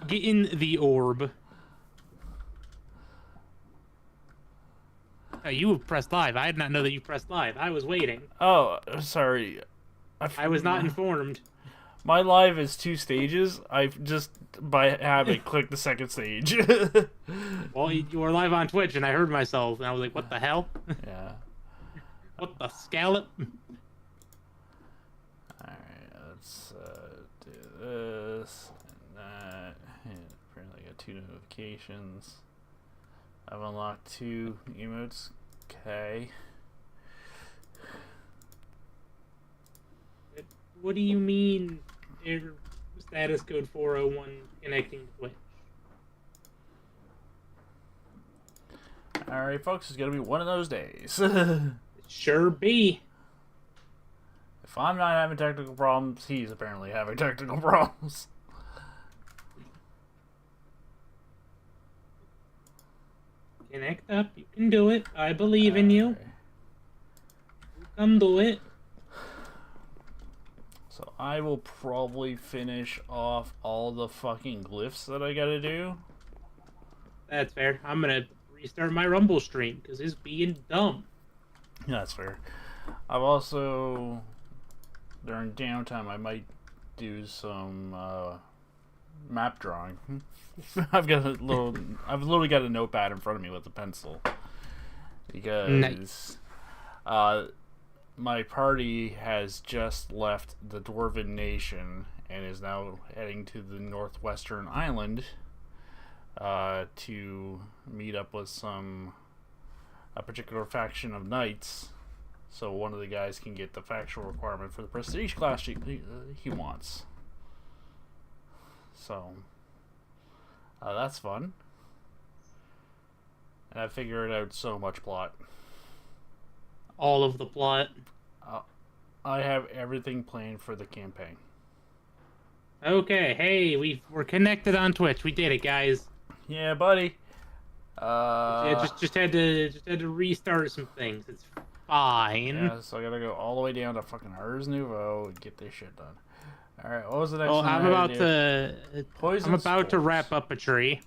Get in the orb. Oh, you pressed live. I did not know that you pressed live. I was waiting. Oh, sorry. I was not informed. My live is 2 stages. I've just, by habit, clicked the second stage. Well, you were live on Twitch, and I heard myself, and I was like, what the hell? Yeah. What the scallop? Alright, let's do this and that. And apparently I got 2 notifications. I've unlocked 2 emotes. Okay. What do you mean, status code 401 connecting to Twitch? Alright, folks, it's gonna be one of those days. Sure be. If I'm not having technical problems, he's apparently having technical problems. Connect up. You can do it. I believe in you. You can do it. So I will probably finish off all the fucking glyphs that I gotta do. That's fair. I'm gonna restart my Rumble stream because it's being dumb. Yeah, that's fair. I've also, during downtime, I might do some map drawing. I've literally got a notepad in front of me with a pencil because Nice. my party has just left the Dwarven Nation and is now heading to the northwestern island to meet up with a particular faction of knights, so one of the guys can get the factual requirement for the prestige class he wants. So that's fun, and I figured out so much plot. All of the plot. I have everything planned for the campaign. Okay, hey, we're connected on Twitch. We did it, guys. Yeah, buddy. Yeah, just had to restart some things. It's fine. Yeah, so I gotta go all the way down to fucking Nouveau and get this shit done. All right, what was the next Oh, one? I'm about to. Poison I'm about to spores. wrap up a tree.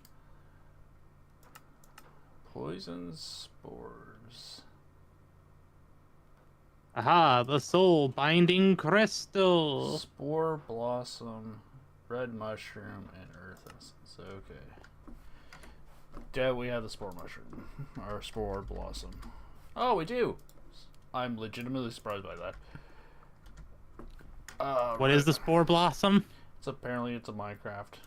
Poison spores. Aha, the soul binding crystal. Spore blossom, red mushroom, and earth essence. Okay. Yeah, we have the spore mushroom. Or spore blossom. Oh, we do! I'm legitimately surprised by that. What is the spore blossom? Apparently it's a Minecraft.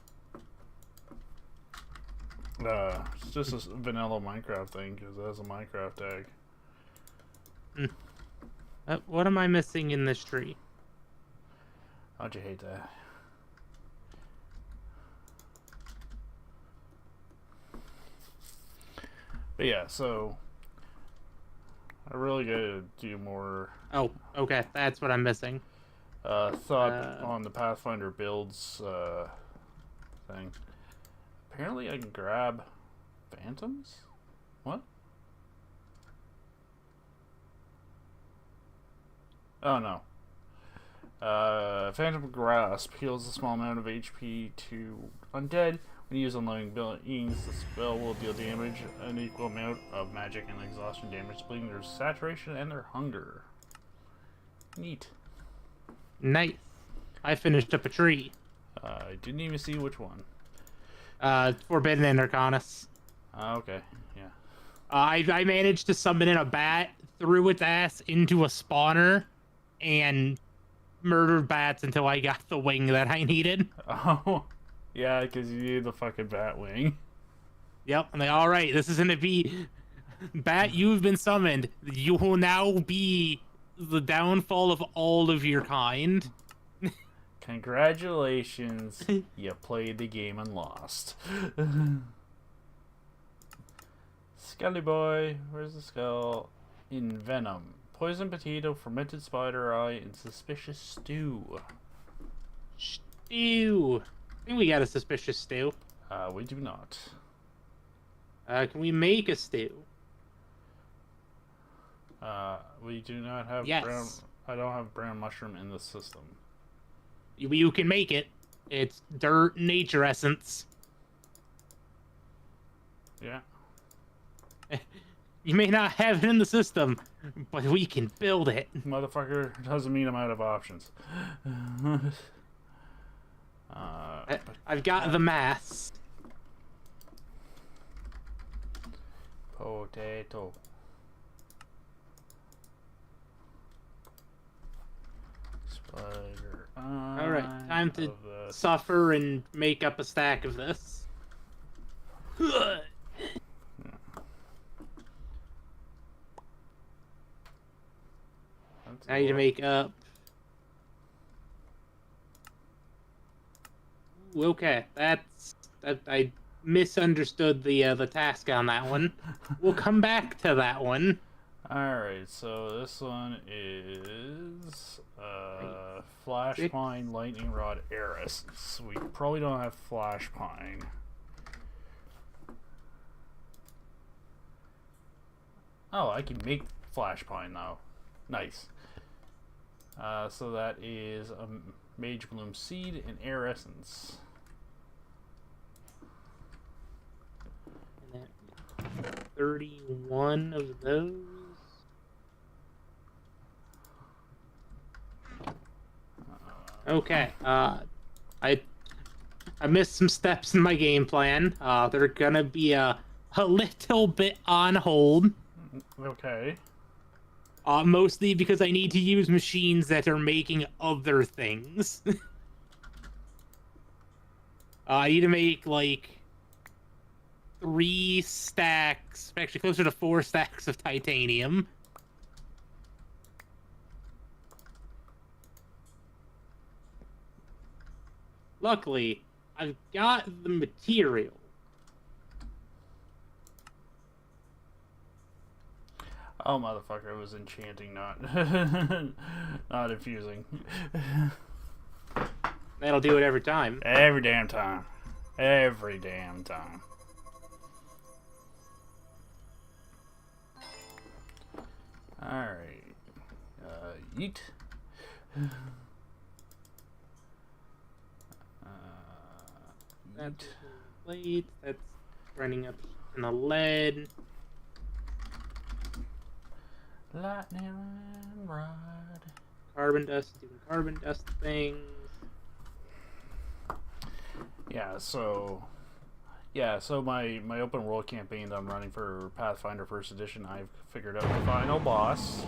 It's just a vanilla Minecraft thing, because it has a Minecraft tag. What am I missing in this tree? How'd you hate that? But yeah, so I really gotta do more Oh, okay, that's what I'm missing. thought on the Pathfinder builds thing. Apparently I can grab phantoms? What? Oh no. Phantom Grasp heals a small amount of HP to undead. When you use unloving beings, the spell will deal damage, an equal amount of magic and exhaustion damage, splitting their saturation and their hunger. Neat. Nice. I finished up a tree. I didn't even see which one. Forbidden Interconus. Okay, yeah. I managed to summon in a bat, threw its ass into a spawner, and murdered bats until I got the wing that I needed. Oh, yeah, because you need the fucking bat wing. Yep. I'm like, all right, this is gonna be bat. You've been summoned. You will now be the downfall of all of your kind. Congratulations, you played the game and lost. Scully boy, where's the skull? In venom. Poison potato, fermented spider eye, and suspicious stew. Stew. I think we got a suspicious stew. We do not. Can we make a stew? We do not have Yes. brown. I don't have brown mushroom in the system. You can make it. It's dirt nature essence. Yeah. You may not have it in the system, but we can build it. Motherfucker doesn't mean I'm out of options. I've got the mass. Potato. Spider. All right, time to suffer and make up a stack of this. Now you to make up. Ooh, okay, I misunderstood the task on that one. We'll come back to that one. Alright, so this one is Flash Pine, Lightning Rod, Air Essence. We probably don't have Flash Pine. Oh, I can make Flash Pine now. Nice. So that is a Mage Bloom Seed and Air Essence. 31 of those. Okay. I missed some steps in my game plan. They're gonna be a little bit on hold. Okay. Mostly because I need to use machines that are making other things. I need to make like 3 stacks, actually closer to 4 stacks of titanium. Luckily, I've got the material. Oh, motherfucker, it was enchanting, not not infusing. That'll do it every time. Every damn time. Every damn time. Alright. Yeet. That's plate. That's running up in the lead. Lightning rod. Carbon dust, doing carbon dust things. Yeah, so my open world campaign that I'm running for Pathfinder First Edition, I've figured out the final boss.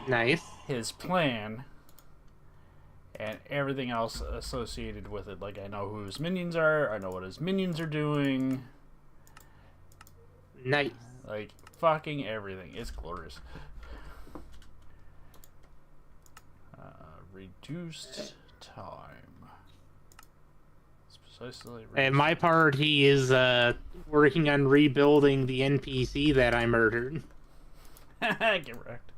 Nice. His plan. And everything else associated with it. Like, I know who his minions are. I know what his minions are doing. Nice. Like, fucking everything. It's glorious. Reduced time. It's precisely. And my party is working on rebuilding the NPC that I murdered. Get wrecked.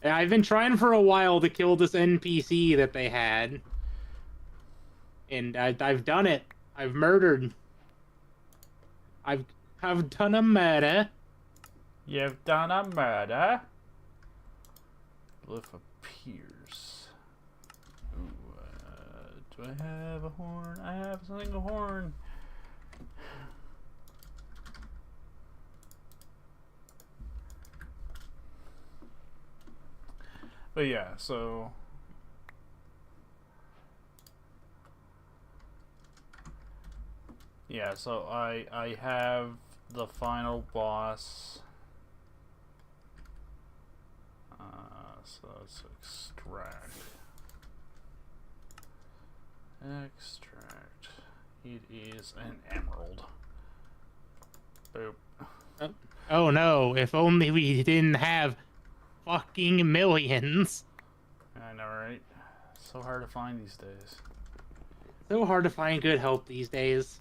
I've been trying for a while to kill this NPC that they had. And I've done it. I've murdered. I've done a murder. You've done a murder? Lift appears. Ooh, do I have a horn? I have a single horn. But yeah, so I have the final boss. So let's extract. Extract. It is an emerald. Boop. Oh no, if only we didn't have fucking millions. I know, right? So hard to find these days. So hard to find good help these days.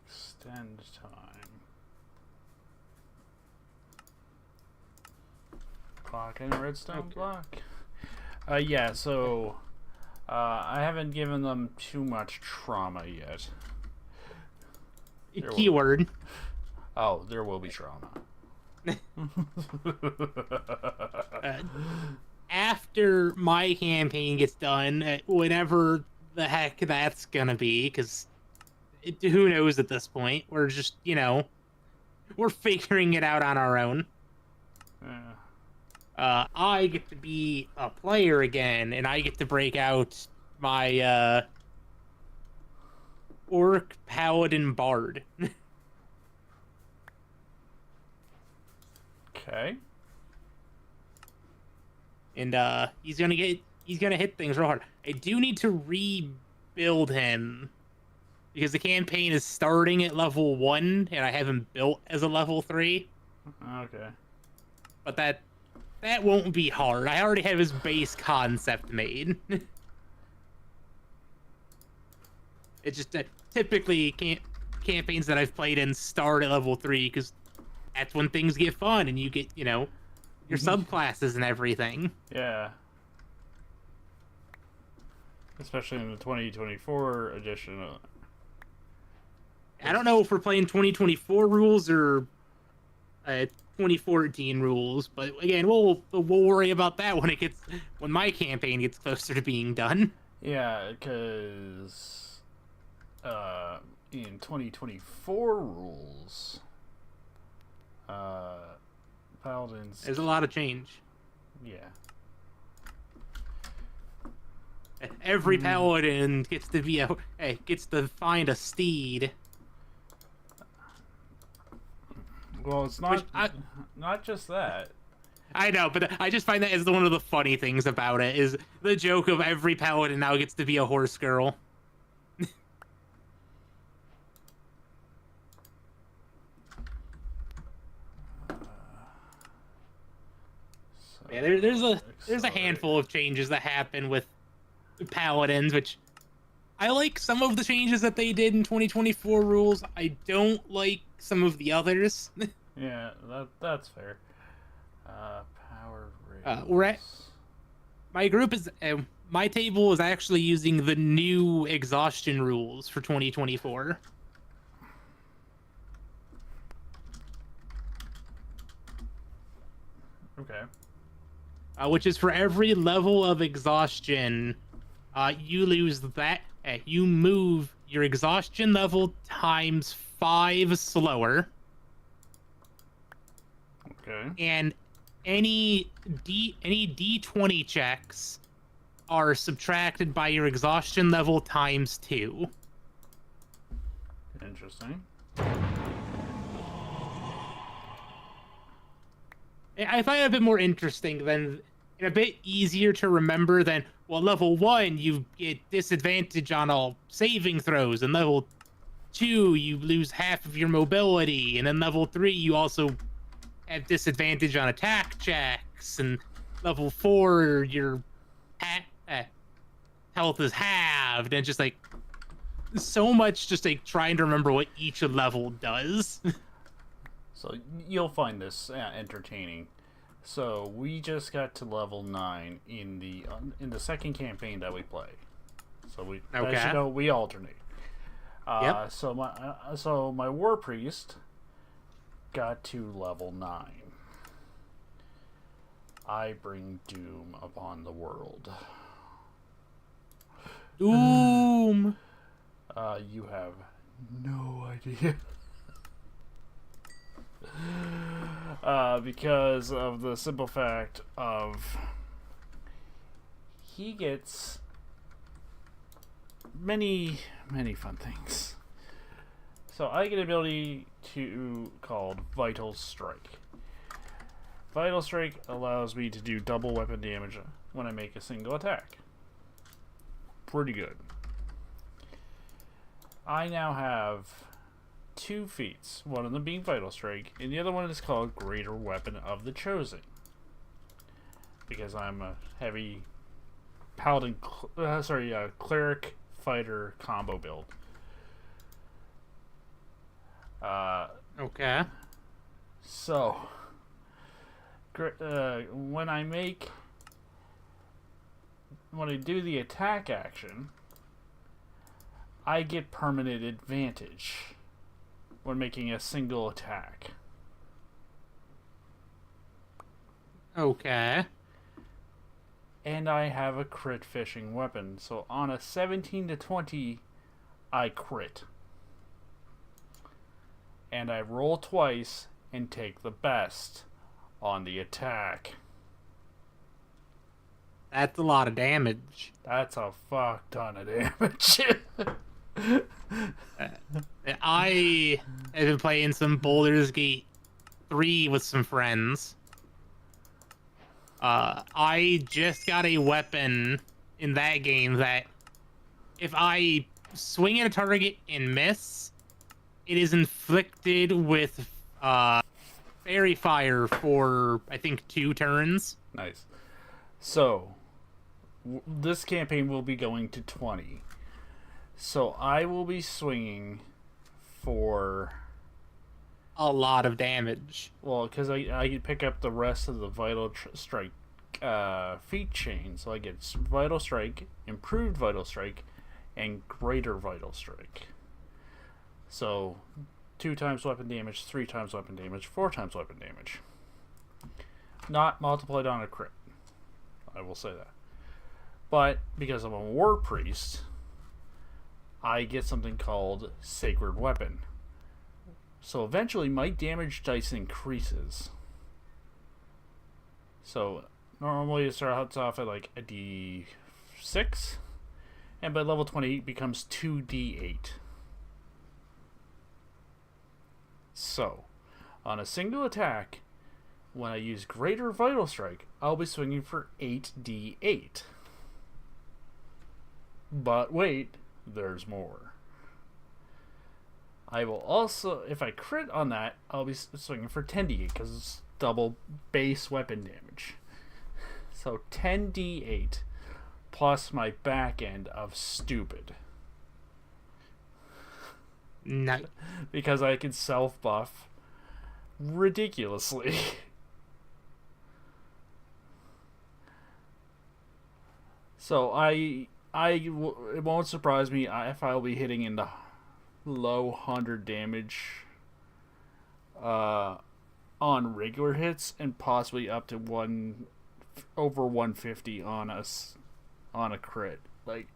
Extend time. Clock and redstone block. Yeah, so I haven't given them too much trauma yet. Keyword. Oh, there will be trauma. uh, After my campaign gets done, whenever the heck that's gonna be, because who knows at this point? We're just, we're figuring it out on our own. Yeah. I get to be a player again, and I get to break out my orc paladin bard. Okay. And he's gonna hit things real hard. I do need to rebuild him because the campaign is starting at level 1 and I have him built as a level 3. Okay. But that won't be hard. I already have his base concept made. It's just typically campaigns that I've played in start at level 3 because that's when things get fun and you get, your subclasses and everything. Yeah. Especially in the 2024 edition. I don't know if we're playing 2024 rules or 2014 rules, but again, we'll worry about that when my campaign gets closer to being done. Yeah, because in 2024 rules, paladins. There's a lot of change. Yeah. Every paladin gets to find a steed. Well, it's not just that. I know, but I just find that as one of the funny things about it is the joke of every paladin now gets to be a horse girl. Yeah, there's a handful of changes that happen with paladins, which I like some of the changes that they did in 2024 rules. I don't like some of the others. Yeah, that's fair. Power rates. My group is my table is actually using the new exhaustion rules for 2024. Okay. Which is for every level of exhaustion, you lose that. You move your exhaustion level times 5 slower. Okay. And any D20 checks are subtracted by your exhaustion level times 2. Interesting. I find it a bit more interesting and a bit easier to remember than, well, level 1, you get disadvantage on all saving throws, and level 2, you lose half of your mobility, and then level 3, you also have disadvantage on attack checks, and level 4, your health is halved, and just like so much just like trying to remember what each level does. So you'll find this entertaining. So we just got to level 9 in the second campaign that we play. So we we alternate. Yep. So my war priest got to level 9. I bring doom upon the world. Doom. You have no idea. Because of the simple fact of he gets many fun things. So I get an ability called Vital Strike. Vital Strike allows me to do double weapon damage when I make a single attack. Pretty good. I now have 2 feats, one of them being Vital Strike, and the other one is called Greater Weapon of the Chosen. Because I'm a heavy paladin, cleric fighter combo build. Okay. So, when I make when I do the attack action, I get permanent advantage when making a single attack. Okay. And I have a crit fishing weapon. So on a 17 to 20, I crit. And I roll twice and take the best on the attack. That's a lot of damage. That's a fuck ton of damage. I have been playing some Baldur's Gate 3 with some friends. I just got a weapon in that game that if I swing at a target and miss, it is inflicted with fairy fire for, I think, 2 turns. Nice. So, this campaign will be going to 20. So I will be swinging for A lot of damage. well, because I can pick up the rest of the Vital Strike feat chain. So I get Vital Strike, Improved Vital Strike, and Greater Vital Strike. So 2 times weapon damage, 3 times weapon damage, 4 times weapon damage. Not multiplied on a crit. I will say that. But because I'm a War Priest, I get something called Sacred Weapon. So eventually my damage dice increases. So normally it starts off at like a D6, and by level 20 it becomes 2D8. So, on a single attack, when I use Greater Vital Strike, I'll be swinging for 8D8. But wait, there's more. I will also, if I crit on that, I'll be swinging for 10d8 because it's double base weapon damage. So 10d8 plus my back end of stupid. No. Because I can self buff ridiculously. So it won't surprise me if I'll be hitting into low 100 damage on regular hits and possibly up to over 150 on a crit. Like,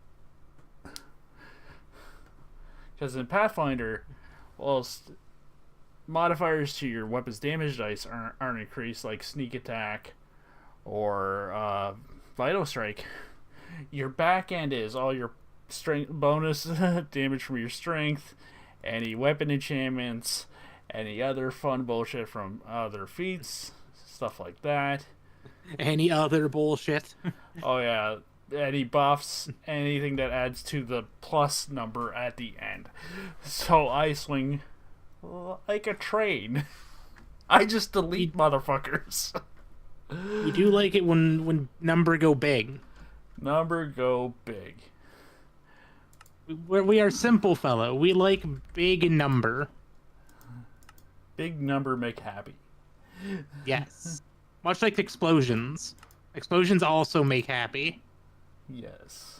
because in Pathfinder, whilst modifiers to your weapon's damage dice aren't increased, like sneak attack or vital strike, your back end is all your strength bonus damage from your strength, any weapon enchantments, any other fun bullshit from other feats, stuff like that. Any other bullshit? Oh yeah, any buffs, anything that adds to the plus number at the end. So I swing like a train. I just delete motherfuckers. You do like it when number go big. Number go big. We are simple fellow. We like big number. Big number make happy. Yes. Much like explosions. Explosions also make happy. Yes.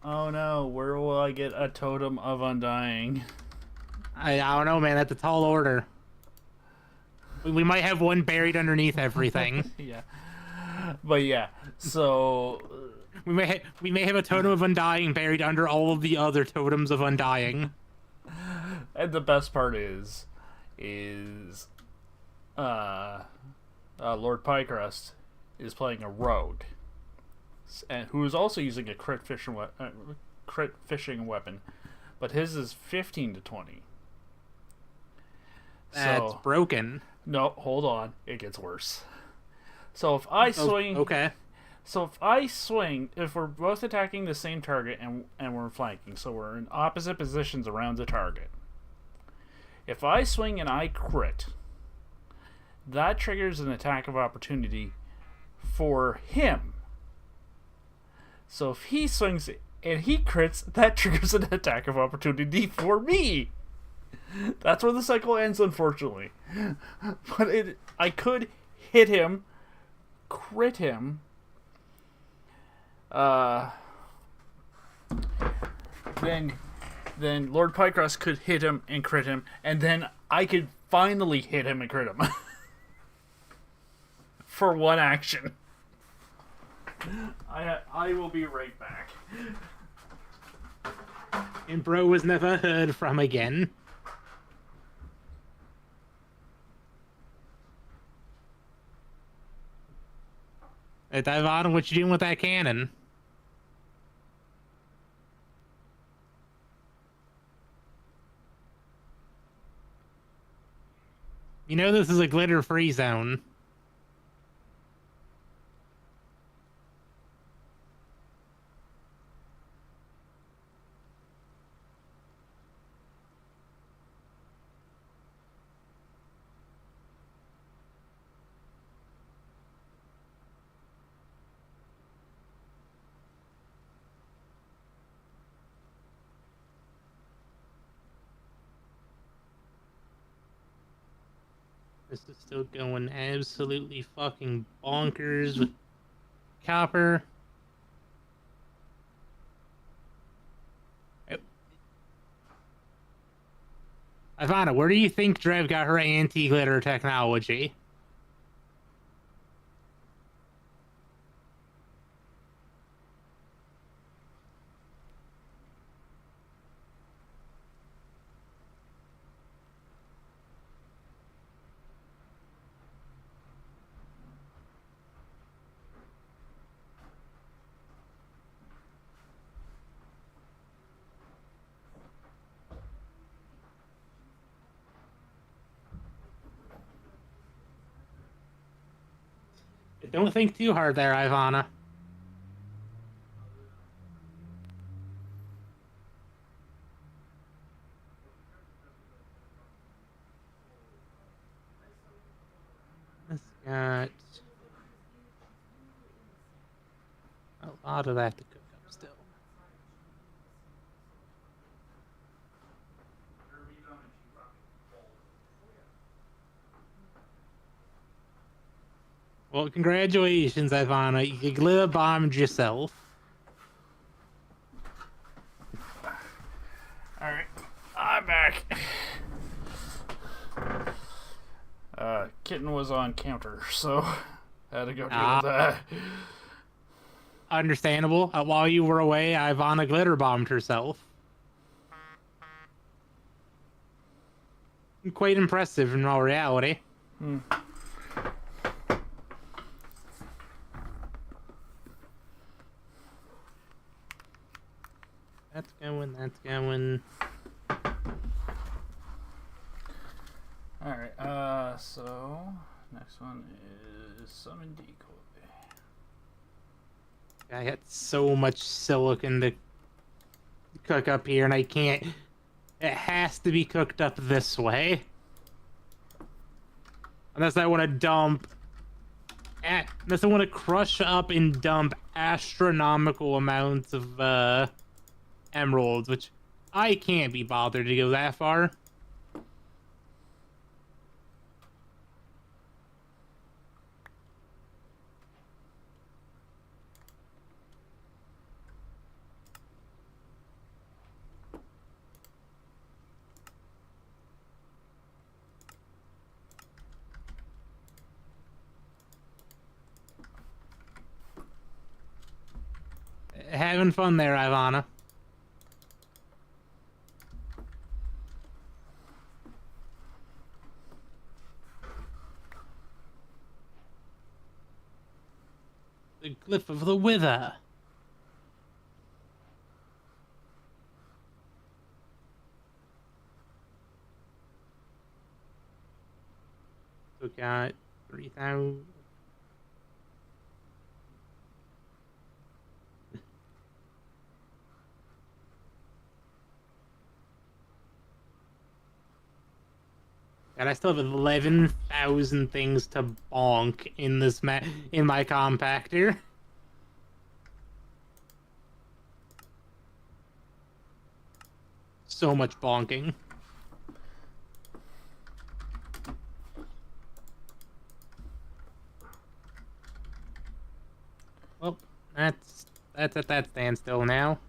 Oh no, where will I get a totem of undying? I don't know, man. That's a tall order. We might have one buried underneath everything. Yeah. But yeah, so we may have a totem of undying buried under all of the other totems of undying. And the best part is Lord Pycrust is playing a rogue, and who is also using a crit fishing weapon, but his is 15 to 20. That's broken. No, hold on, it gets worse. So if I swing, okay. So if I swing, if we're both attacking the same target and we're flanking, so we're in opposite positions around the target. If I swing and I crit, that triggers an attack of opportunity for him. So if he swings and he crits, that triggers an attack of opportunity for me. That's where the cycle ends, unfortunately. But I could hit him, crit him, Uh, then Lord Pycross could hit him and crit him, and then I could finally hit him and crit him for one action. I will be right back. And bro was never heard from again. Hey, Divon, what you doing with that cannon? You know this is a glitter-free zone. This is still going absolutely fucking bonkers with copper. Ivana, where do you think Drev got her anti-glitter technology? Don't think too hard there, Ivana. This got a lot of that to cook up still. Well, congratulations, Ivana. You glitter bombed yourself. Alright, I'm back. Kitten was on counter, so had to go deal with that. Understandable. While you were away, Ivana glitter bombed herself. Quite impressive in all reality. That's going, that's going. Alright, so next one is Summon Decoy. I got so much silicon to cook up here, and I can't. It has to be cooked up this way. Unless I want to dump. Unless I want to crush up and dump astronomical amounts of emeralds, which I can't be bothered to go that far. Having fun there, Ivana. The glyph of the Wither. So got 3,000. And I still have 11,000 things to bonk in this in my compactor. So much bonking. Well, that's that's at that standstill now.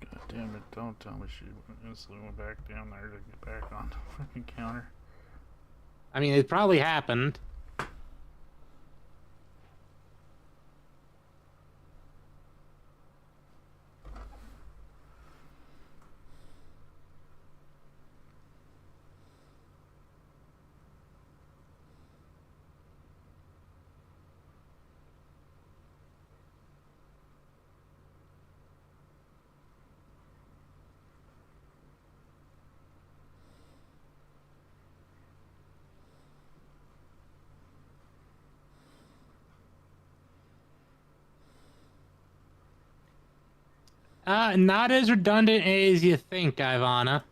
God damn it, don't tell me she instantly went back down there to get back on the fucking counter. I mean, it probably happened. Not as redundant as you think, Ivana.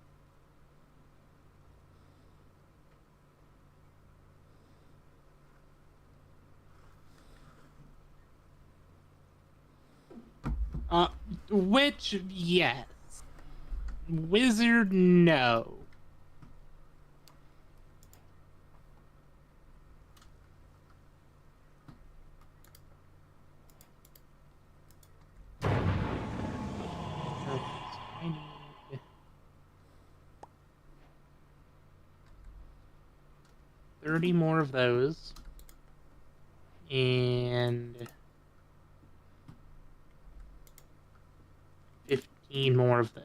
Witch, yes. Wizard, no. I need 30 more of those. And 15 more of those.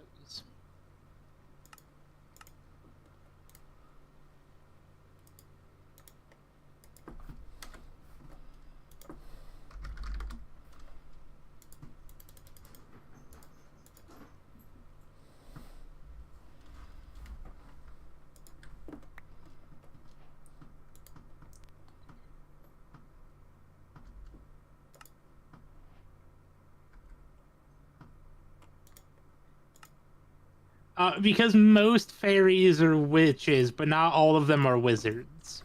Because most fairies are witches, but not all of them are wizards.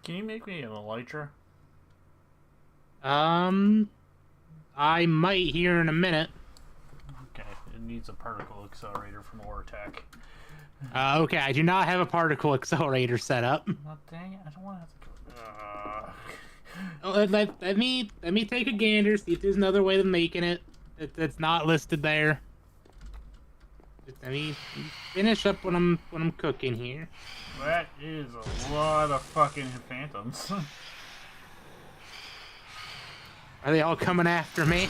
Can you make me an elytra? I might here in a minute. Okay, it needs a particle accelerator from Ore Attack. Okay, I do not have a particle accelerator set up. Oh, dang it, I don't want to have to go. Let me take a gander, see if there's another way of making it that's not listed there. Let me finish up what I'm cooking here. That is a lot of fucking phantoms. Are they all coming after me?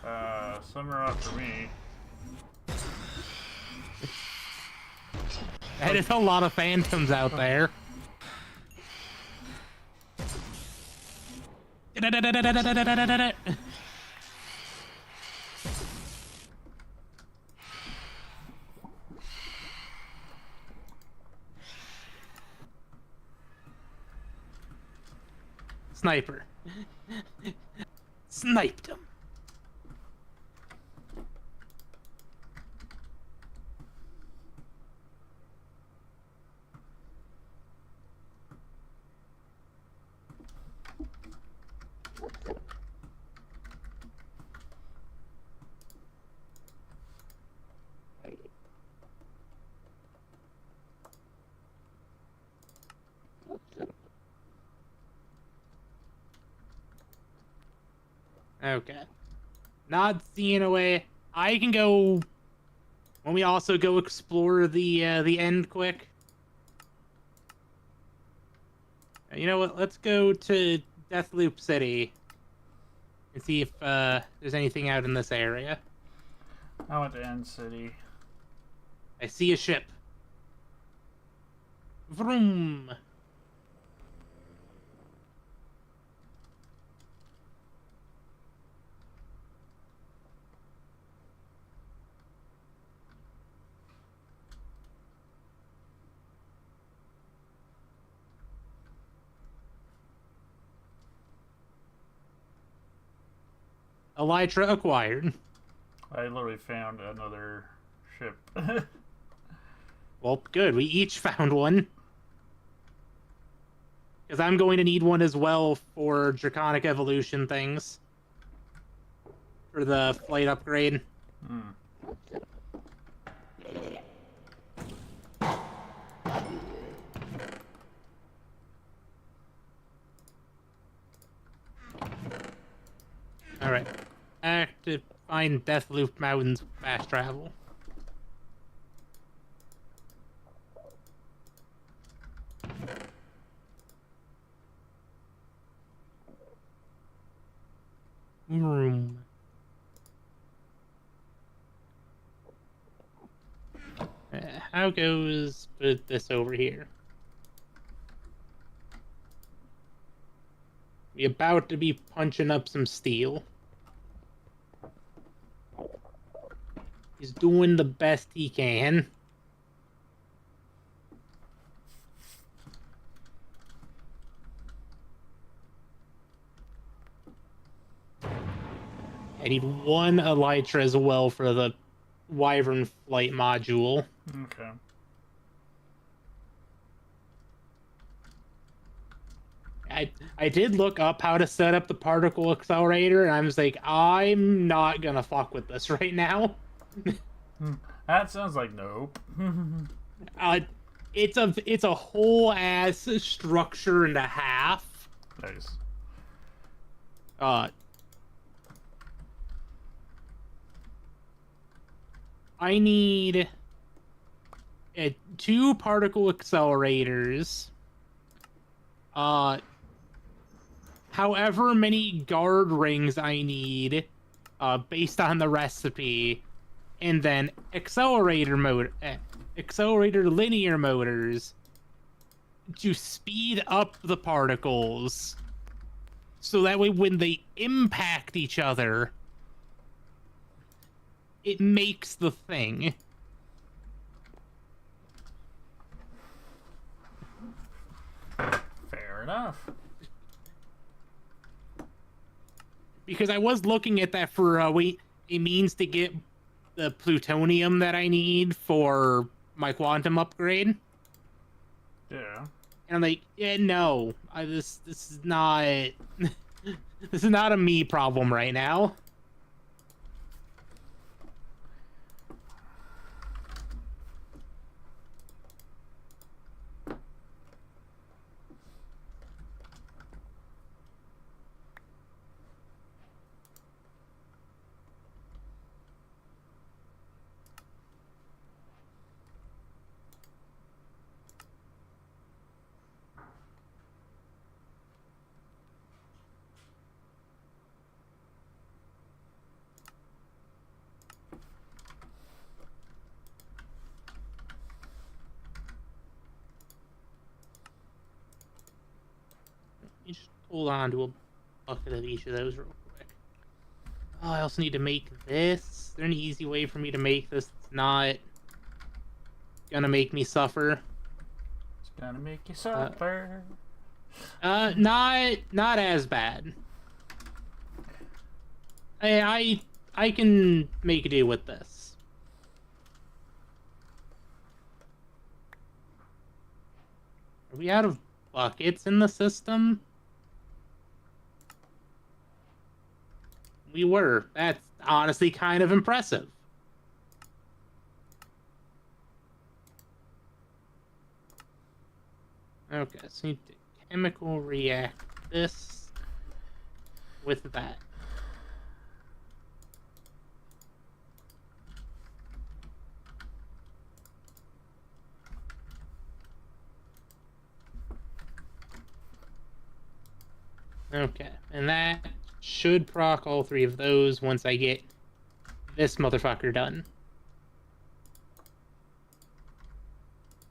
Some are after me. That is a lot of phantoms out there. Sniper. Sniped him. Okay. Not seeing a way. I can go. When we also go explore the end quick. You know what? Let's go to Deathloop City and see if there's anything out in this area. I went to End City. I see a ship. Vroom. Elytra acquired. I literally found another ship. Well, good. We each found one. Because I'm going to need one as well for Draconic Evolution things. For the flight upgrade. Hmm. Alright. Back to find Deathloop Mountains fast travel. Room. How goes with this over here? We about to be punching up some steel. He's doing the best he can. I need one Elytra as well for the Wyvern flight module. Okay. I did look up how to set up the particle accelerator, and I was like, I'm not gonna fuck with this right now. That sounds like nope. Uh, it's a whole ass structure and a half. Nice. I need 2 particle accelerators. However many guard rings I need, based on the recipe, and then accelerator linear motors to speed up the particles, so that way when they impact each other, it makes the thing. Fair enough. Because I was looking at that for a means to get the plutonium that I need for my quantum upgrade. Yeah. And I'm like, yeah, no, this is not this is not a me problem right now. You just hold on to a bucket of each of those real quick. Oh, I also need to make this. Is there an easy way for me to make this that's not gonna make me suffer? It's gonna make you suffer. Not as bad. I can make do with this. Are we out of buckets in the system? We were. That's honestly kind of impressive. Okay, so you need to chemical react this with that. Okay, and that should proc all 3 of those once I get this motherfucker done.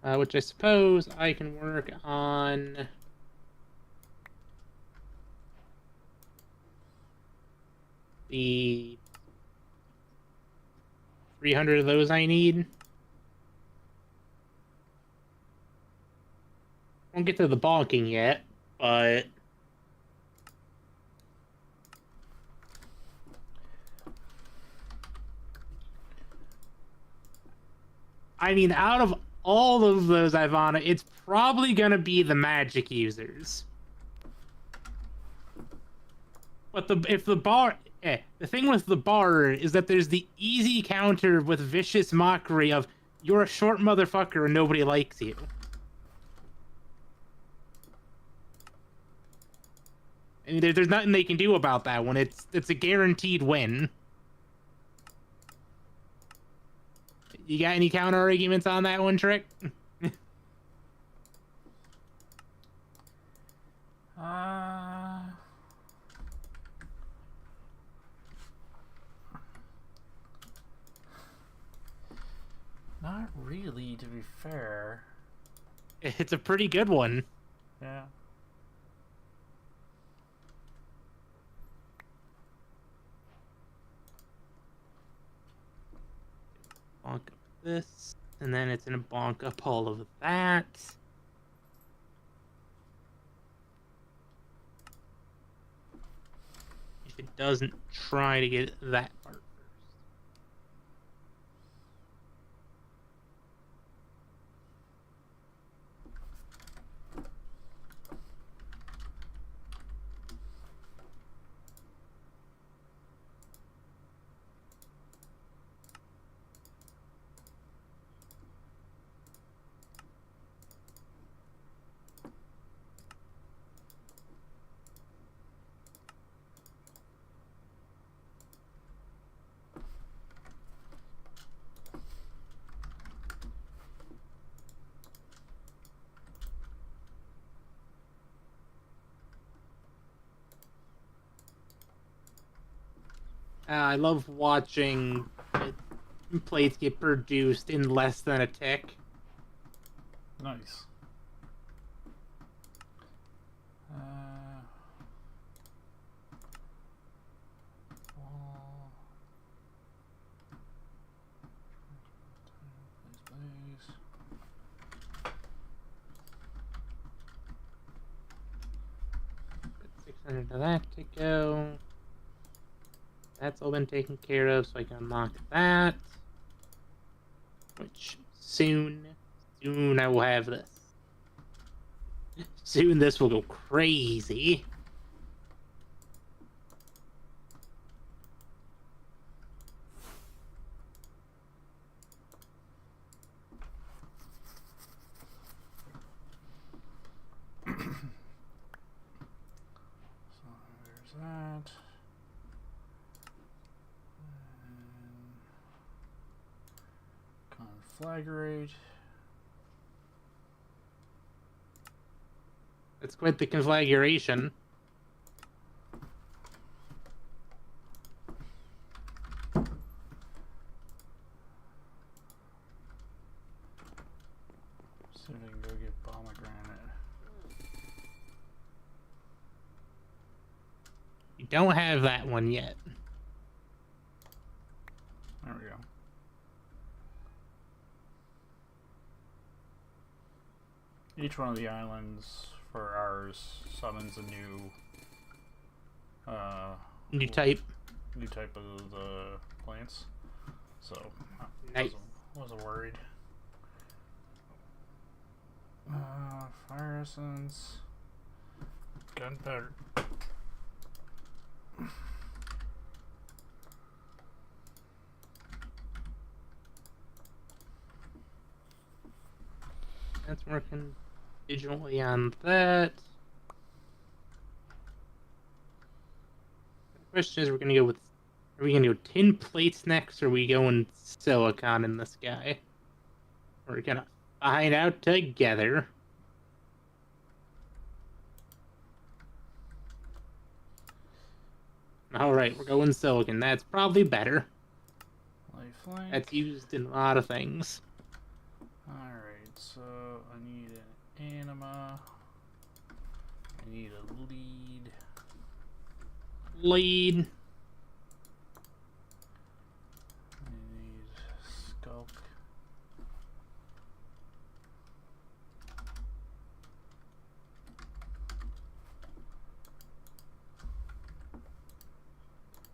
Which I suppose I can work on the 300 of those I need. Won't get to the bonking yet, but I mean, out of all of those Ivana, it's probably gonna be the magic users. But the thing with the bar is that there's the easy counter with vicious mockery of you're a short motherfucker and nobody likes you. I mean, there's nothing they can do about that one. It's a guaranteed win. You got any counter arguments on that one, Trick? Not really, to be fair. It's a pretty good one. Yeah. Bonk up this, and then it's gonna bonk up all of that. If it doesn't try to get that part first. I love watching plates get produced in less than a tick. Nice. Please. 600 of that to go. That's all been taken care of, so I can unlock that. Which soon I will have this. Soon this will go crazy. So there's that. Conflagrate. It's quite the conflagration. See if I can go get pomegranate. You don't have that one yet. There we go. Each one of the islands for ours summons a new New type. new type of plants. So Nice. wasn't worried. Fire essence. Gunpowder. That's working digitally on that. The question is, are we gonna go tin plates next, or are we going silicon in this guy? We're gonna find out together. Alright, we're going silicon. That's probably better. Lifelink. That's used in a lot of things. Alright, so I need an anima. I need a lead. Lead. I need skulk.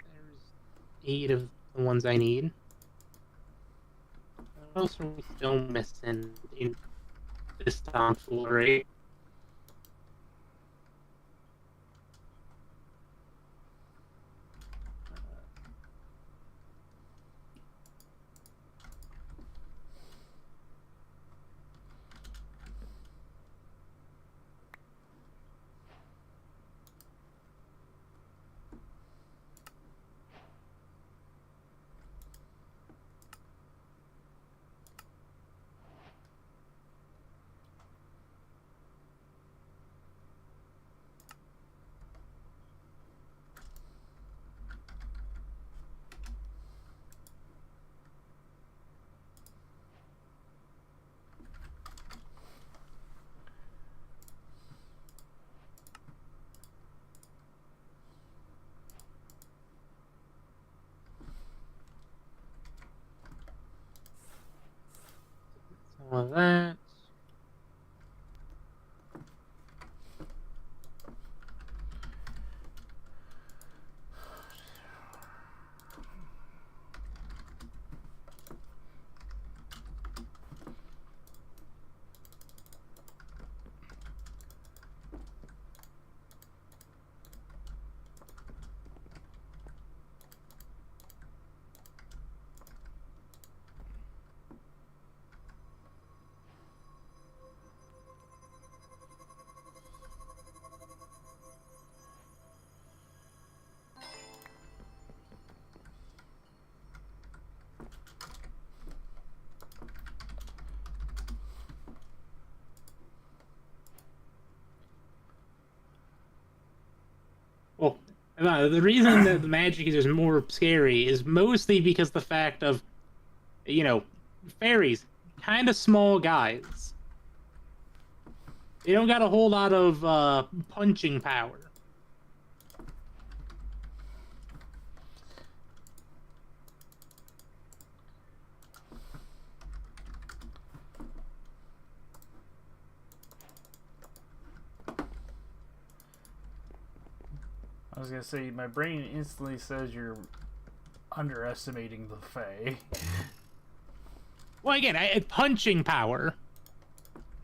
There's 8 of the ones I need. What else are we still missing in this tomfoolery? Some of that. Well, the reason that the magic is just more scary is mostly because the fact of, you know, fairies, kind of small guys. They don't got a whole lot of punching power. I was gonna say, my brain instantly says you're underestimating the Fae. Well, again, punching power.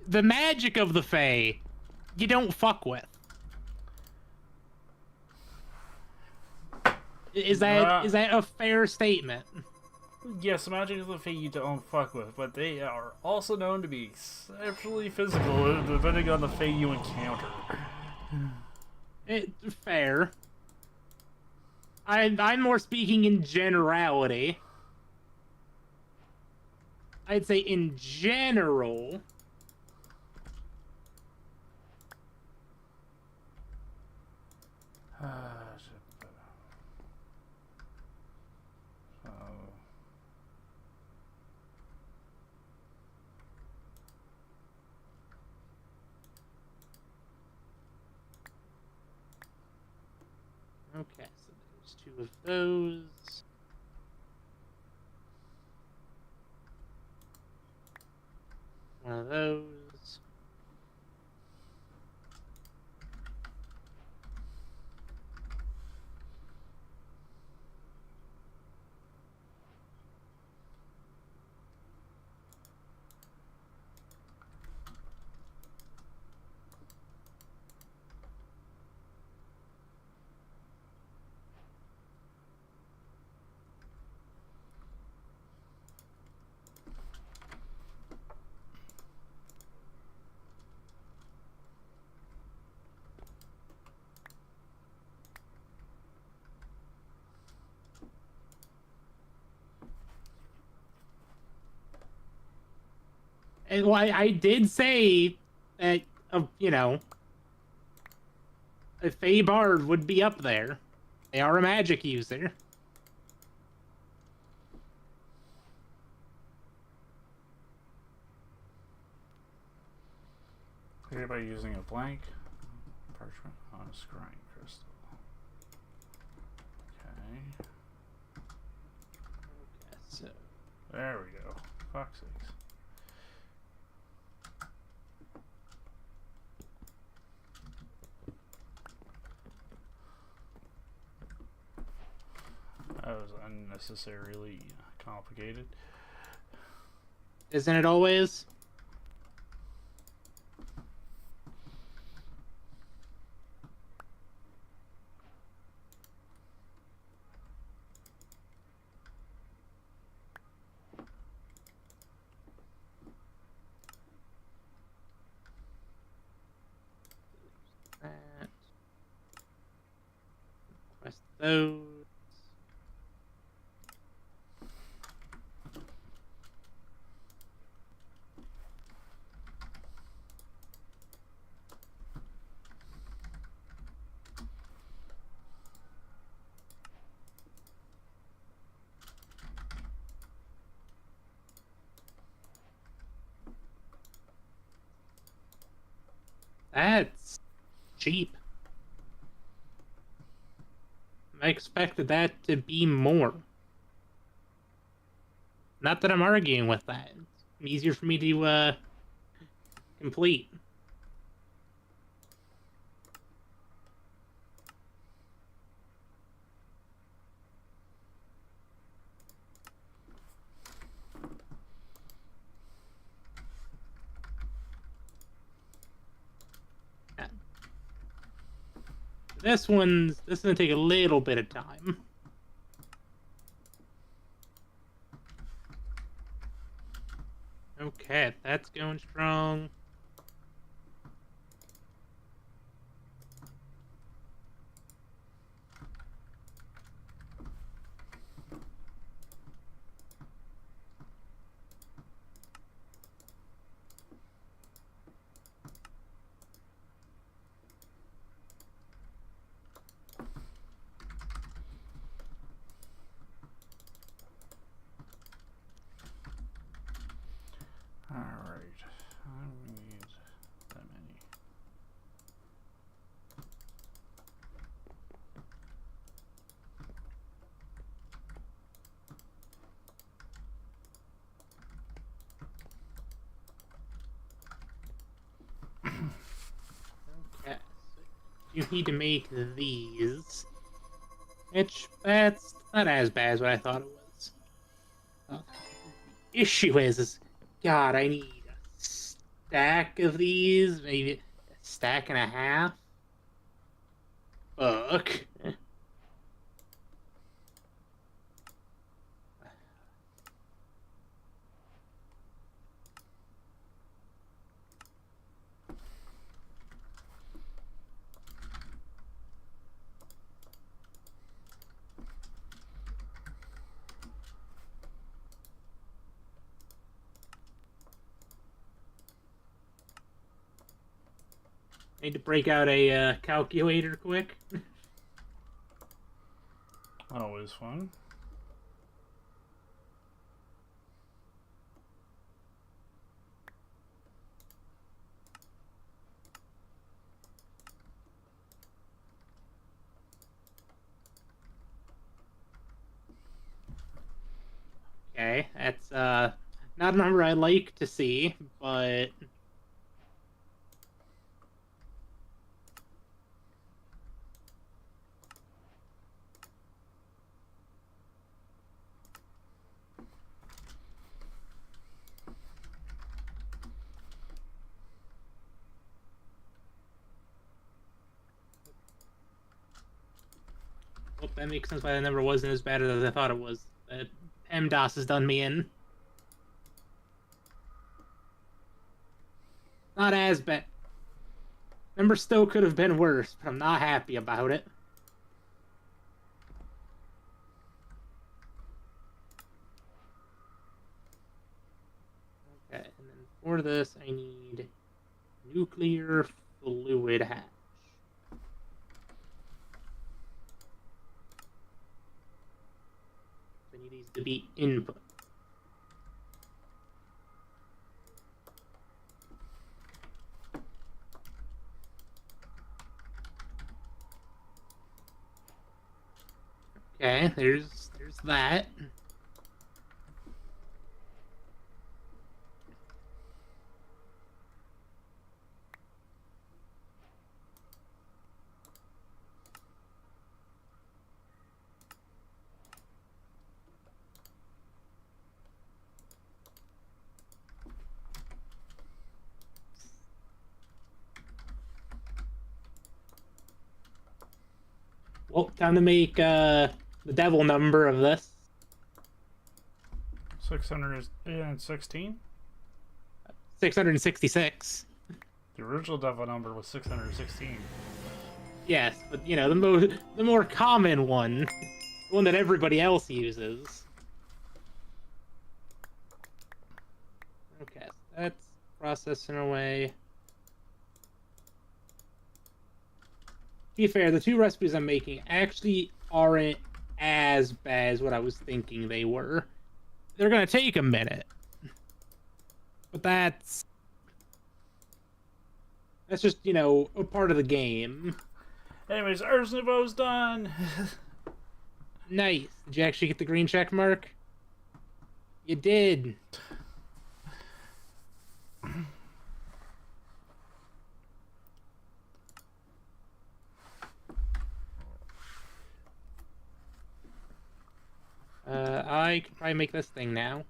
The magic of the Fae, you don't fuck with. Is that a fair statement? Yes, magic of the Fae you don't fuck with, but they are also known to be exceptionally physical, depending on the Fae you encounter. Fair. I'm more speaking in generality. I'd say in general. Okay, so there's 2 of those. One of those. And well, I did say that, you know, a Fae Bard would be up there. They are a magic user. Here by using a blank parchment on a scrying crystal. Okay. Okay, so There we go. Fuck's sakes. That was unnecessarily complicated. isn't it always? That. Request those. That's cheap. I expected that to be more. Not that I'm arguing with that. It's easier for me to complete. This is gonna take a little bit of time. Okay, that's going strong. Alright. I need that many. Okay, so you need to make these. Which, that's not as bad as what I thought it was. The issue is, God, I need a stack of these, maybe a stack and a half. Fuck. Need to break out a calculator quick. Always fun. Okay, that's not a number I like to see, but well, that makes sense why the number wasn't as bad as I thought it was. PEMDAS has done me in. Not as bad. Number still could have been worse, but I'm not happy about it. Okay, and then for this, I need nuclear fluid hatch. need these to be input. Okay, there's that. Well, time to make the devil number of this. 616. 666. The original devil number was 616. Yes, but you know, the more common one, the one that everybody else uses. Okay, so that's processing away. To be fair, the two recipes I'm making actually aren't as bad as what I was thinking they were. They're gonna take a minute, but that's just, you know, a part of the game. Anyways, Ars Nouveau's done. Nice. Did you actually get the green check mark? You did. I can probably make this thing now.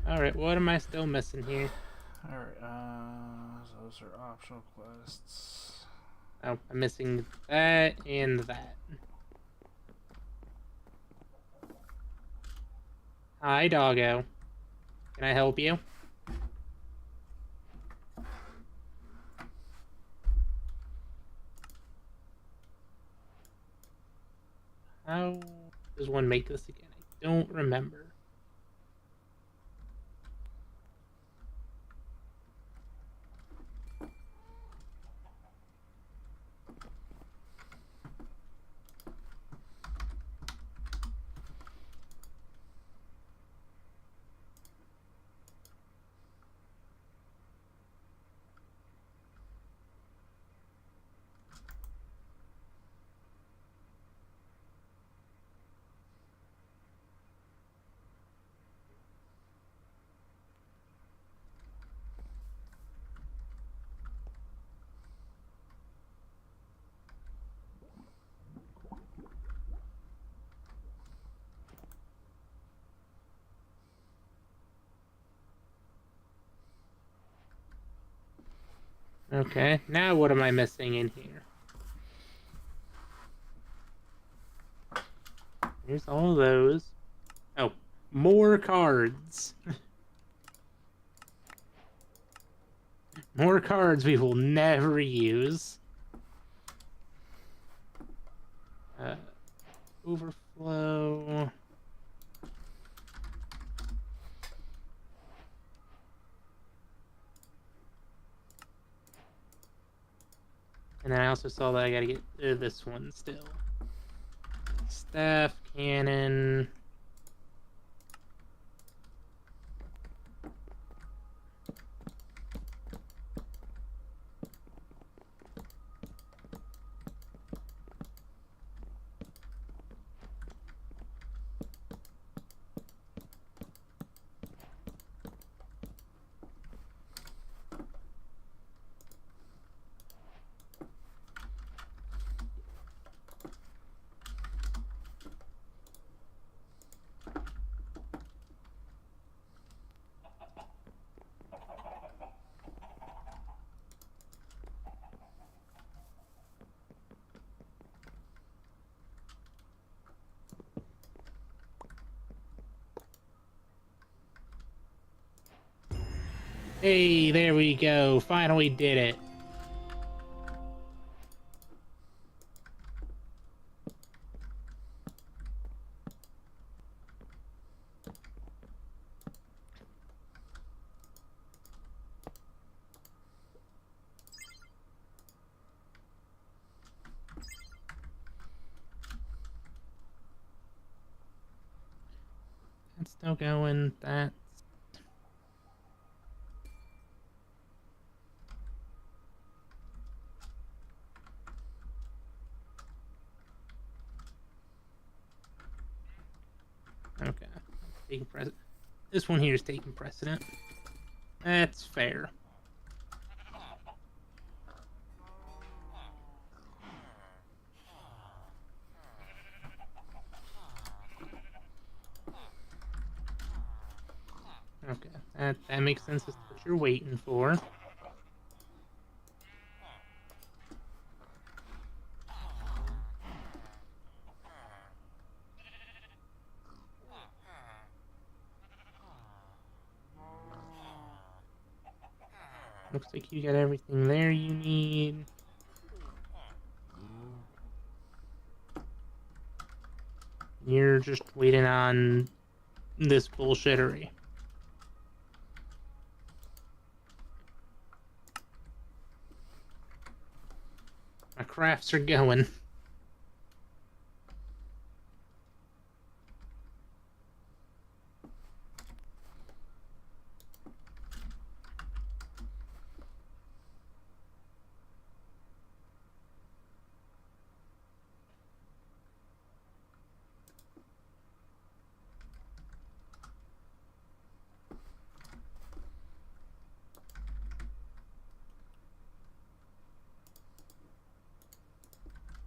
Alright, what am I still missing here? Alright, so those are optional quests. Oh, I'm missing that and that. Hi, doggo. Can I help you? How does one make this again? I don't remember. Okay, now what am I missing in here? Here's all those. Oh, more cards. More cards we will never use. Overflow. And then I also saw that I gotta get this one still. Staff, cannon. Hey, there we go. Finally did it. still going. That's... Okay. Taking precedent. This one here is taking precedent. That's fair. Okay, that makes sense. That's what you're waiting for. Looks like you got everything there you need. You're just waiting on this bullshittery. My crafts are going.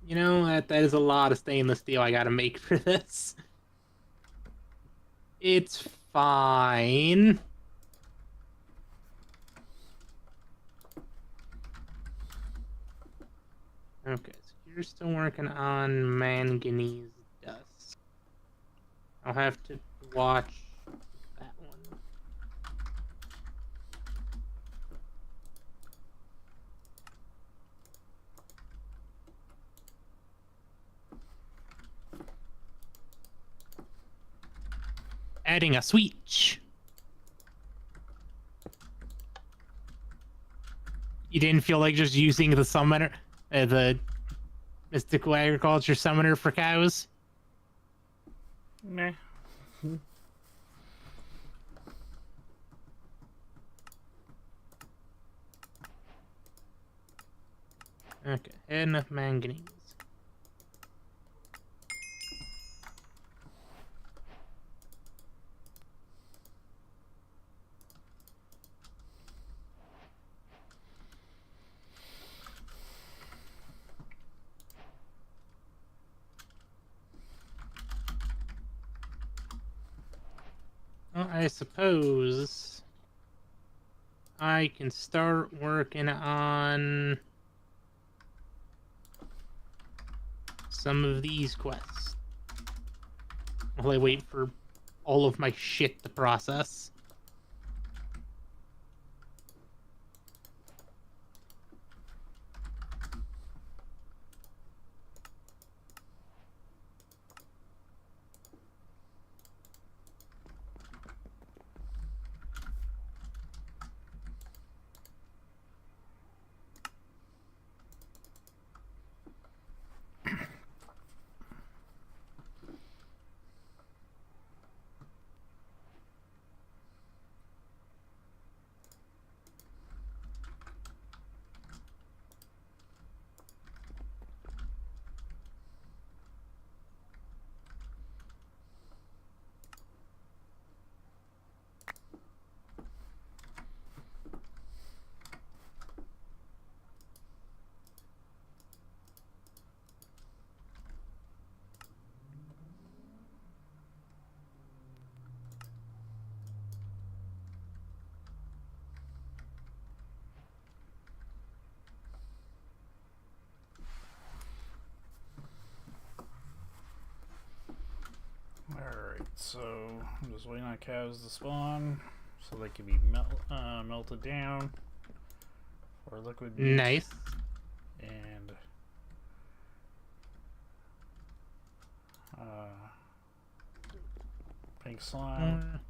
You know, that is a lot of stainless steel I gotta make for this. It's fine. Okay, so you're still working on manganese dust. I'll have to watch that one. Adding a switch. You didn't feel like just using the summoner, the mystical agriculture summoner for cows? Nah. Okay, enough manganese. Well, I suppose I can start working on some of these quests while I wait for all of my shit to process. Alright, so I'm just waiting on cows to spawn so they can be melted down for liquid meat. Nice. And pink slime.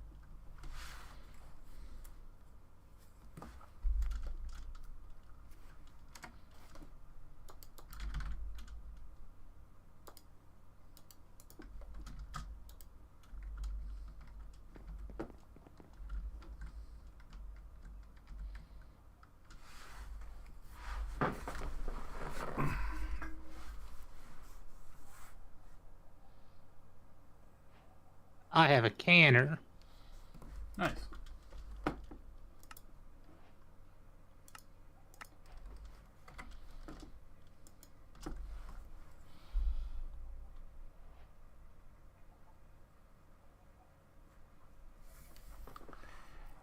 I have a canner. Nice.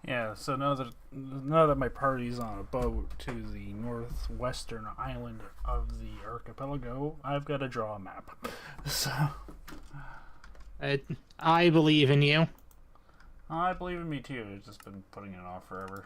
Yeah, so now that my party's on a boat to the northwestern island of the archipelago, I've got to draw a map. So I believe in you. I believe in me too. I've just been putting it off forever.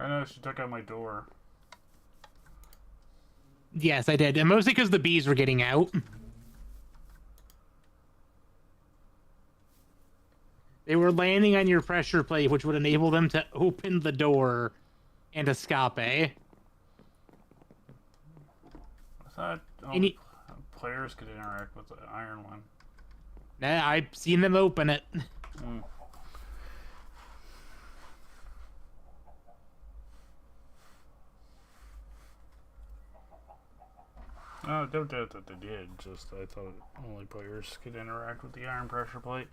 I know she took out my door. Yes, I did. And mostly because the bees were getting out. They were landing on your pressure plate, which would enable them to open the door and escape. I thought players could interact with the iron one. Nah, I've seen them open it. Mm. Oh, don't doubt that they did. Just I thought only players could interact with the iron pressure plate.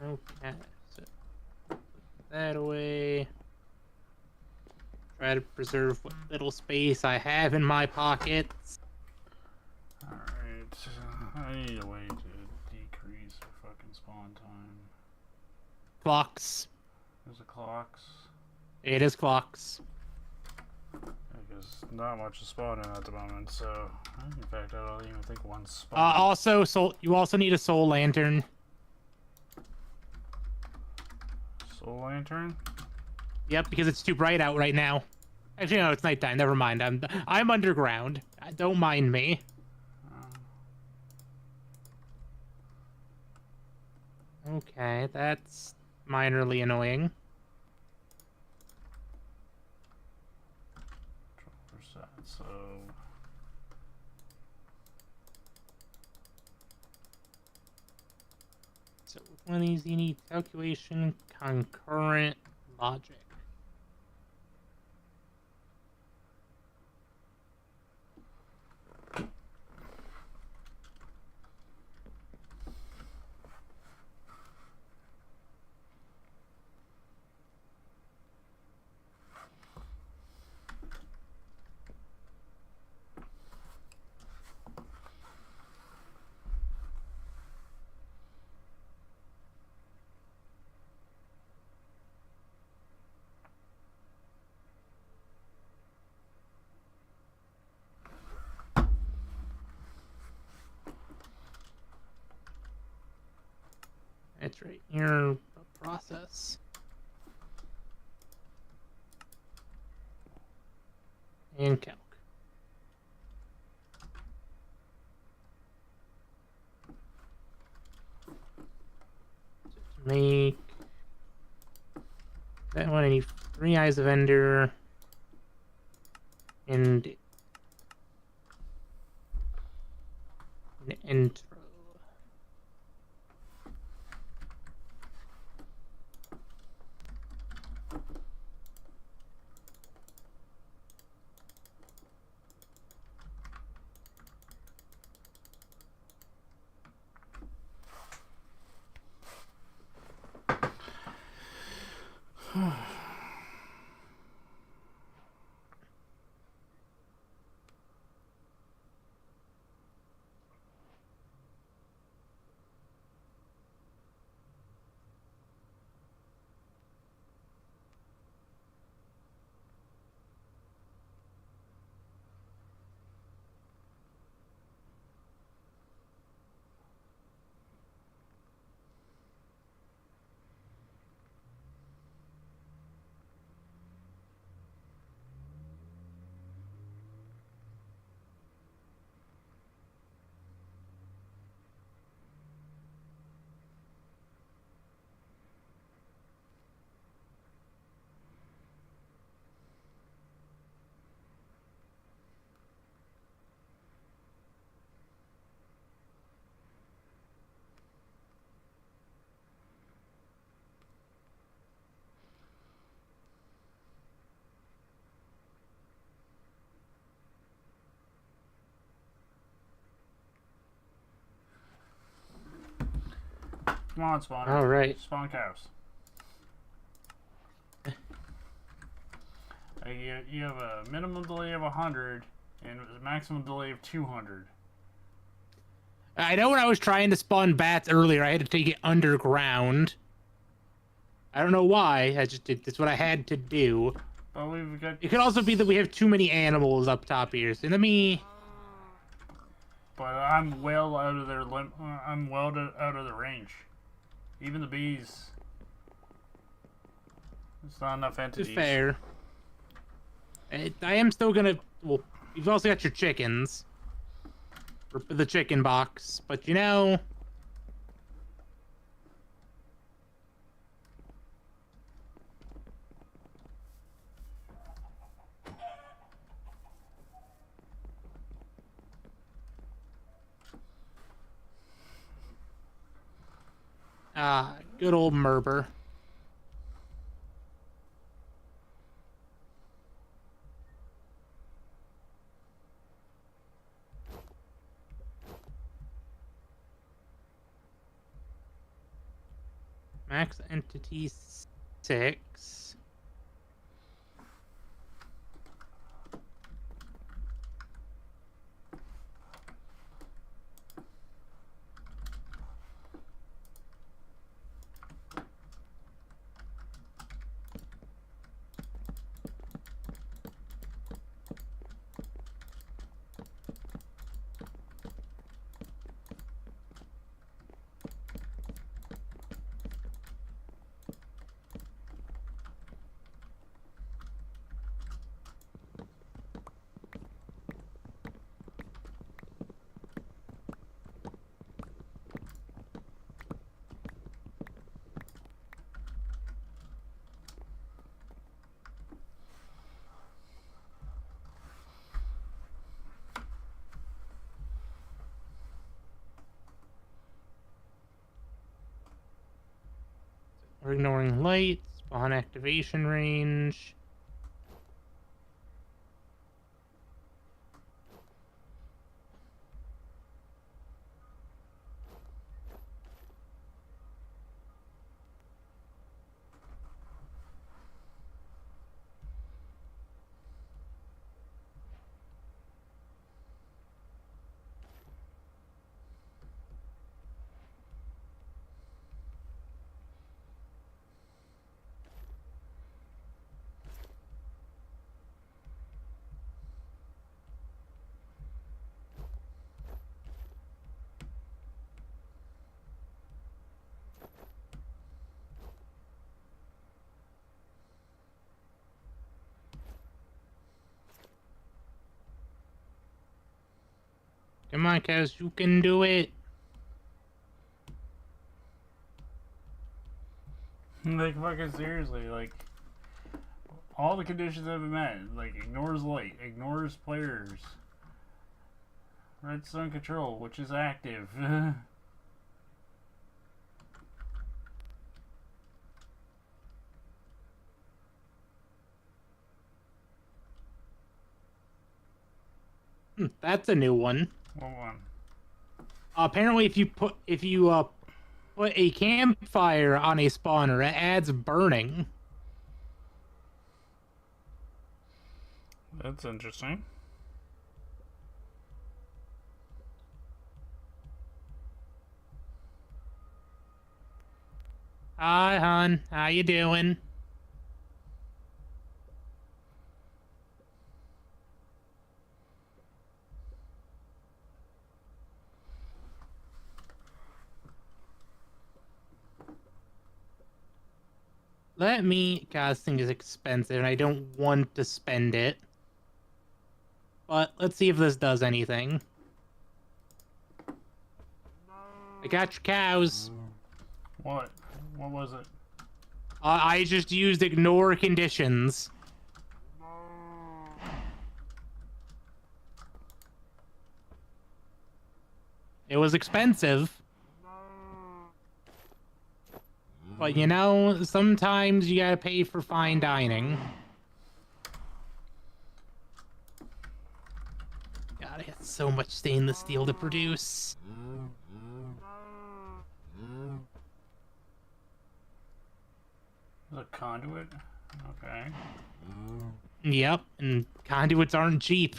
Okay, so put that away. Try to preserve what little space I have in my pockets. Alright, I need a way to decrease our fucking spawn time. Clocks. There's the clocks. It is clocks. Because not much is spawning at the moment, so in fact I don't even think one's spawning. Also, you also need a soul lantern. Soul lantern? Yep, because it's too bright out right now. Actually, no, it's nighttime. Never mind. I'm underground. Don't mind me. Okay, that's minorly annoying. 12%, so So with one of these, you need calculation, concurrent, logic. That's right. Your process. And calc. So to make that one, I need 3 eyes of Ender and an intro. Come on, spawner. All right. Spawn cows. You have a minimum delay of 100 and a maximum delay of 200. I know when I was trying to spawn bats earlier, I had to take it underground. I don't know why. That's what I had to do. But we've got. It could also be that we have too many animals up top here. So let me. But I'm well out of their I'm well out of the range. Even the bees. It's not enough entities. It's fair. I am still gonna. Well, you've also got your chickens. For the chicken box, but you know. Good old Merber. Max entity 6. We're ignoring lights, spawn activation range. Come on, Kaz, you can do it. Like, fucking seriously, like, all the conditions have been met. Like, ignores light, ignores players. Redstone control, which is active. That's a new one. What one? Apparently, if you put a campfire on a spawner, it adds burning. That's interesting. Hi, hon. How you doing? God, this thing is expensive, and I don't want to spend it. But let's see if this does anything. I got your cows. What? What was it? I just used ignore conditions. It was expensive. But you know, sometimes you gotta pay for fine dining. God, I got so much stainless steel to produce. The conduit? Okay. Yep, and conduits aren't cheap.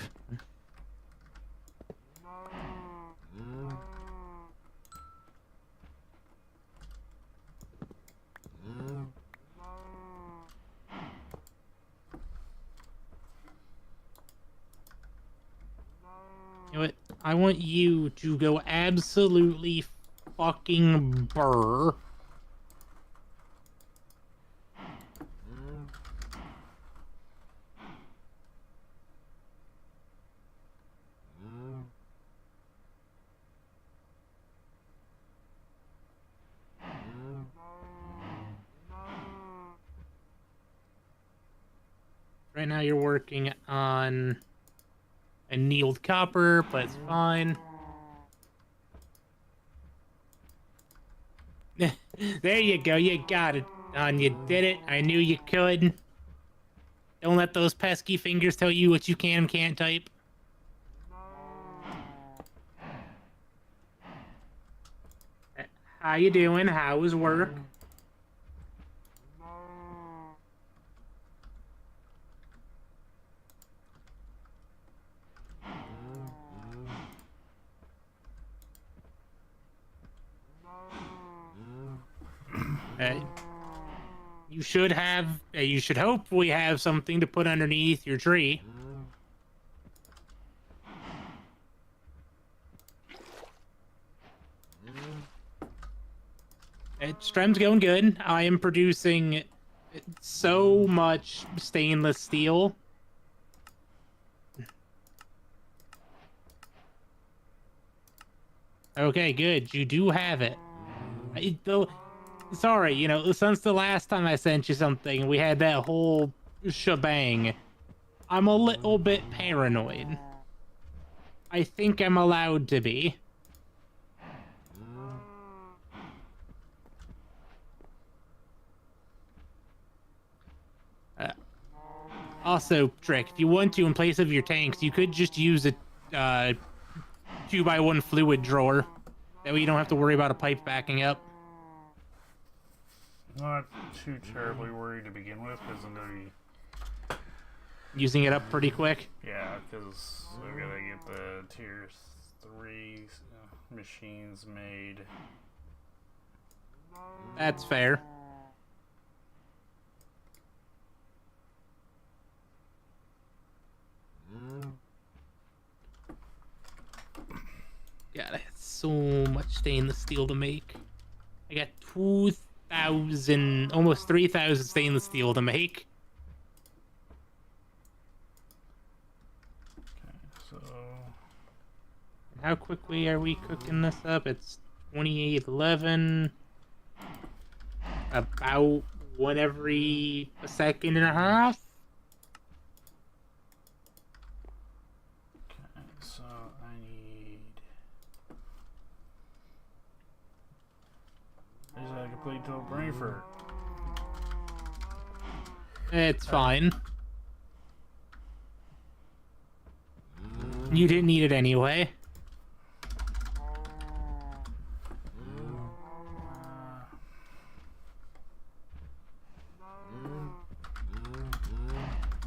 You know what? I want you to go absolutely fucking burr. Right now you're working on annealed copper, but it's fine. There you go, you got it done. You did it. I knew you could. Don't let those pesky fingers tell you what you can and can't type. How you doing? How was work? You should have. You should hopefully have something to put underneath your tree. Strem's going good. I am producing so much stainless steel. Okay, good. You do have it. Sorry, you know, since the last time I sent you something, we had that whole shebang. I'm a little bit paranoid. I think I'm allowed to be. Also, Trick, if you want to, in place of your tanks, you could just use a 2x1 fluid drawer. That way you don't have to worry about a pipe backing up. Not too terribly worried to begin with, because I'm going to be... Using it up pretty quick. Yeah, because I've got to get the tier 3 machines made. That's fair. God, I had so much stainless steel to make. I got 2,000, almost 3,000 stainless steel to make. Okay, so... How quickly are we cooking this up? It's 28:11. About one every a second and a half. Okay, so I need... I just had a complete total brain fart. It's fine. You didn't need it anyway.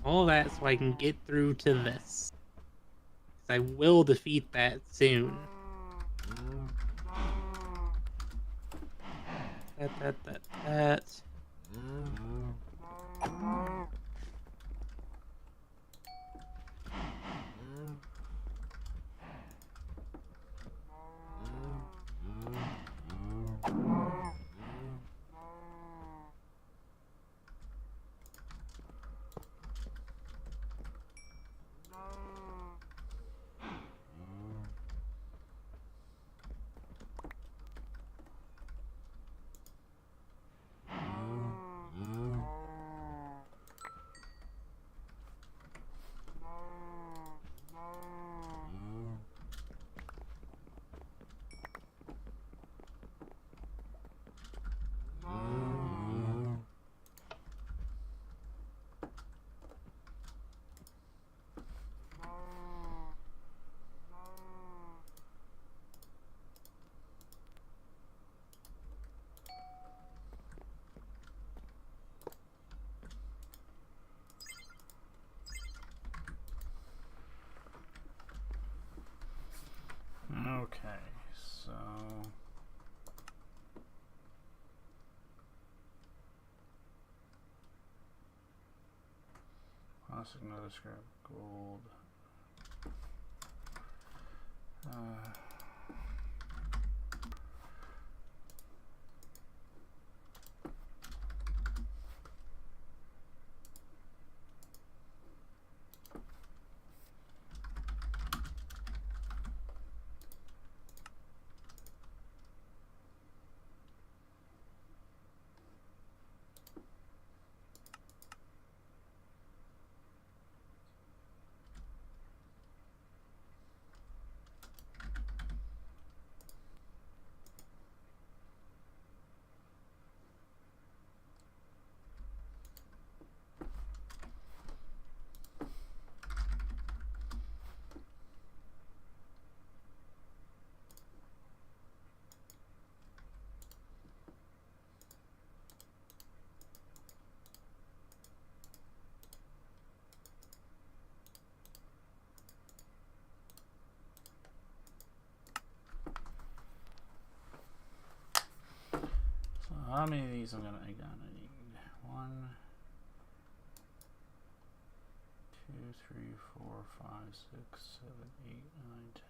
All that so I can get through to this. 'Cause I will defeat that soon. That. Okay, so plastic, another scrap, gold. How many of these I'm gonna need? 1, 2, 3, 4, 5, 6, 7, 8, 9, 10.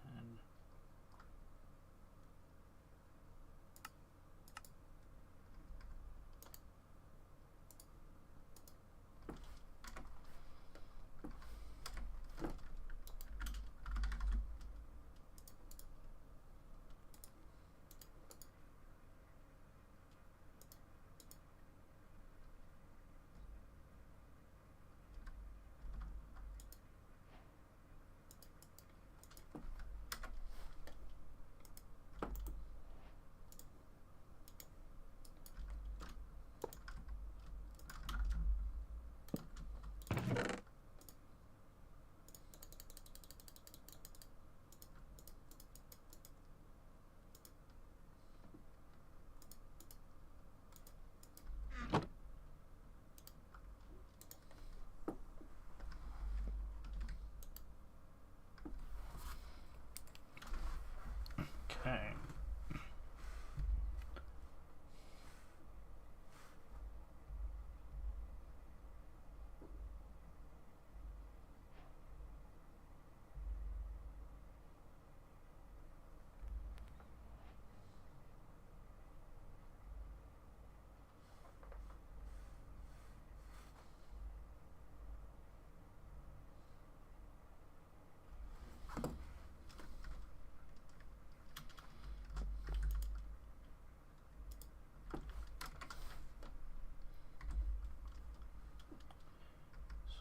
Okay.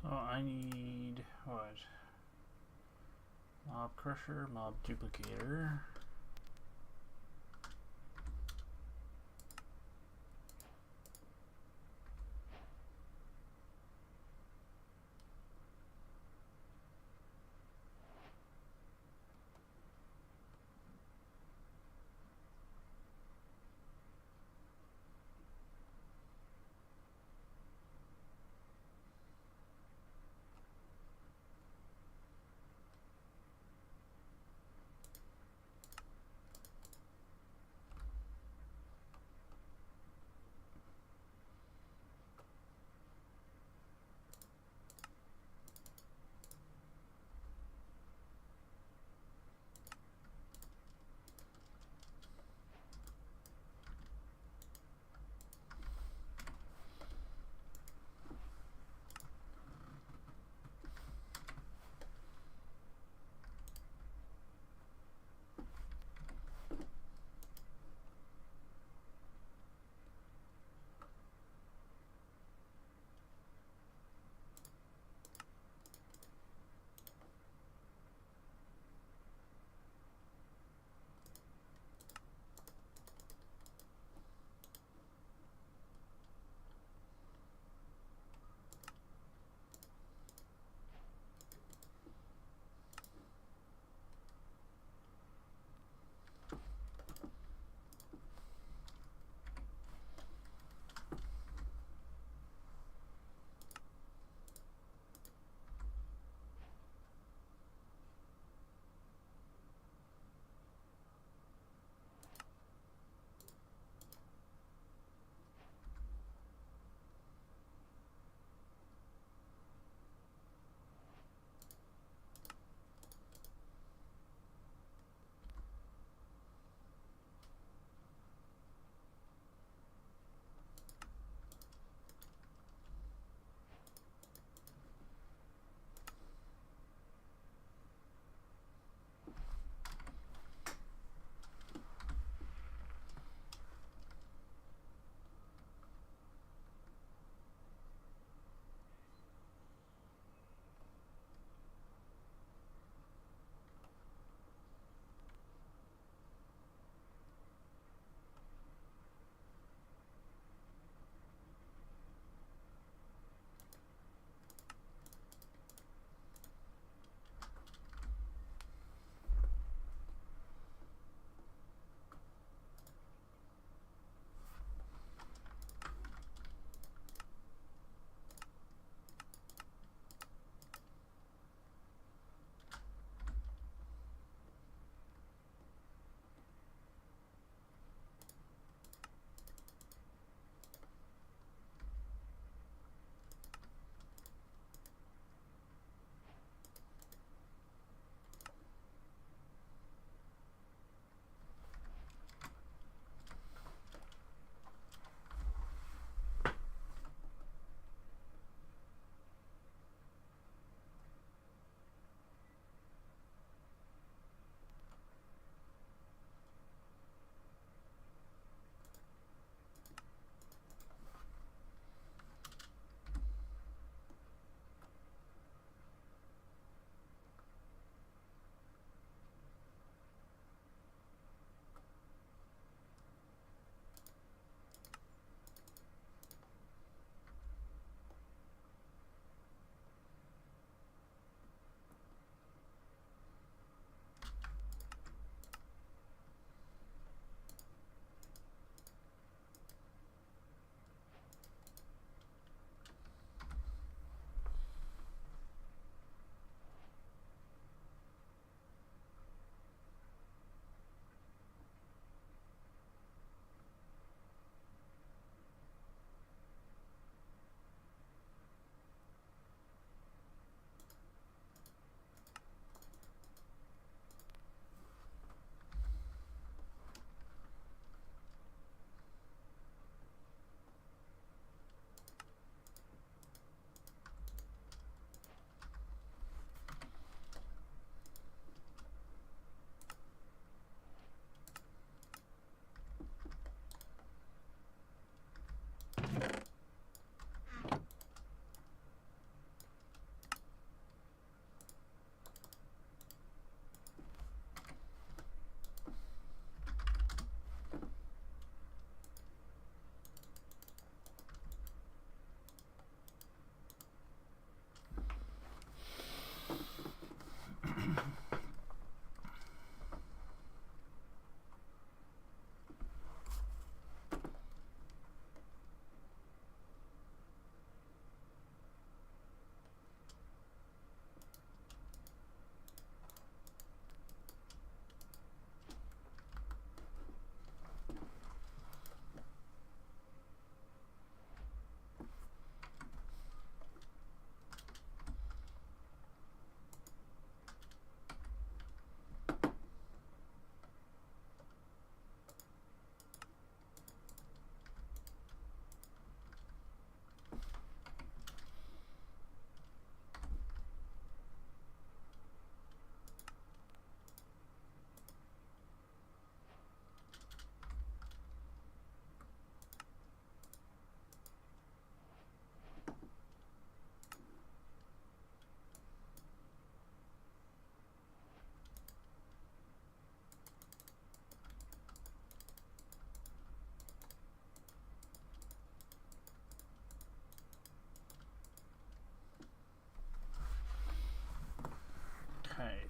So I need what? Mob crusher, mob duplicator.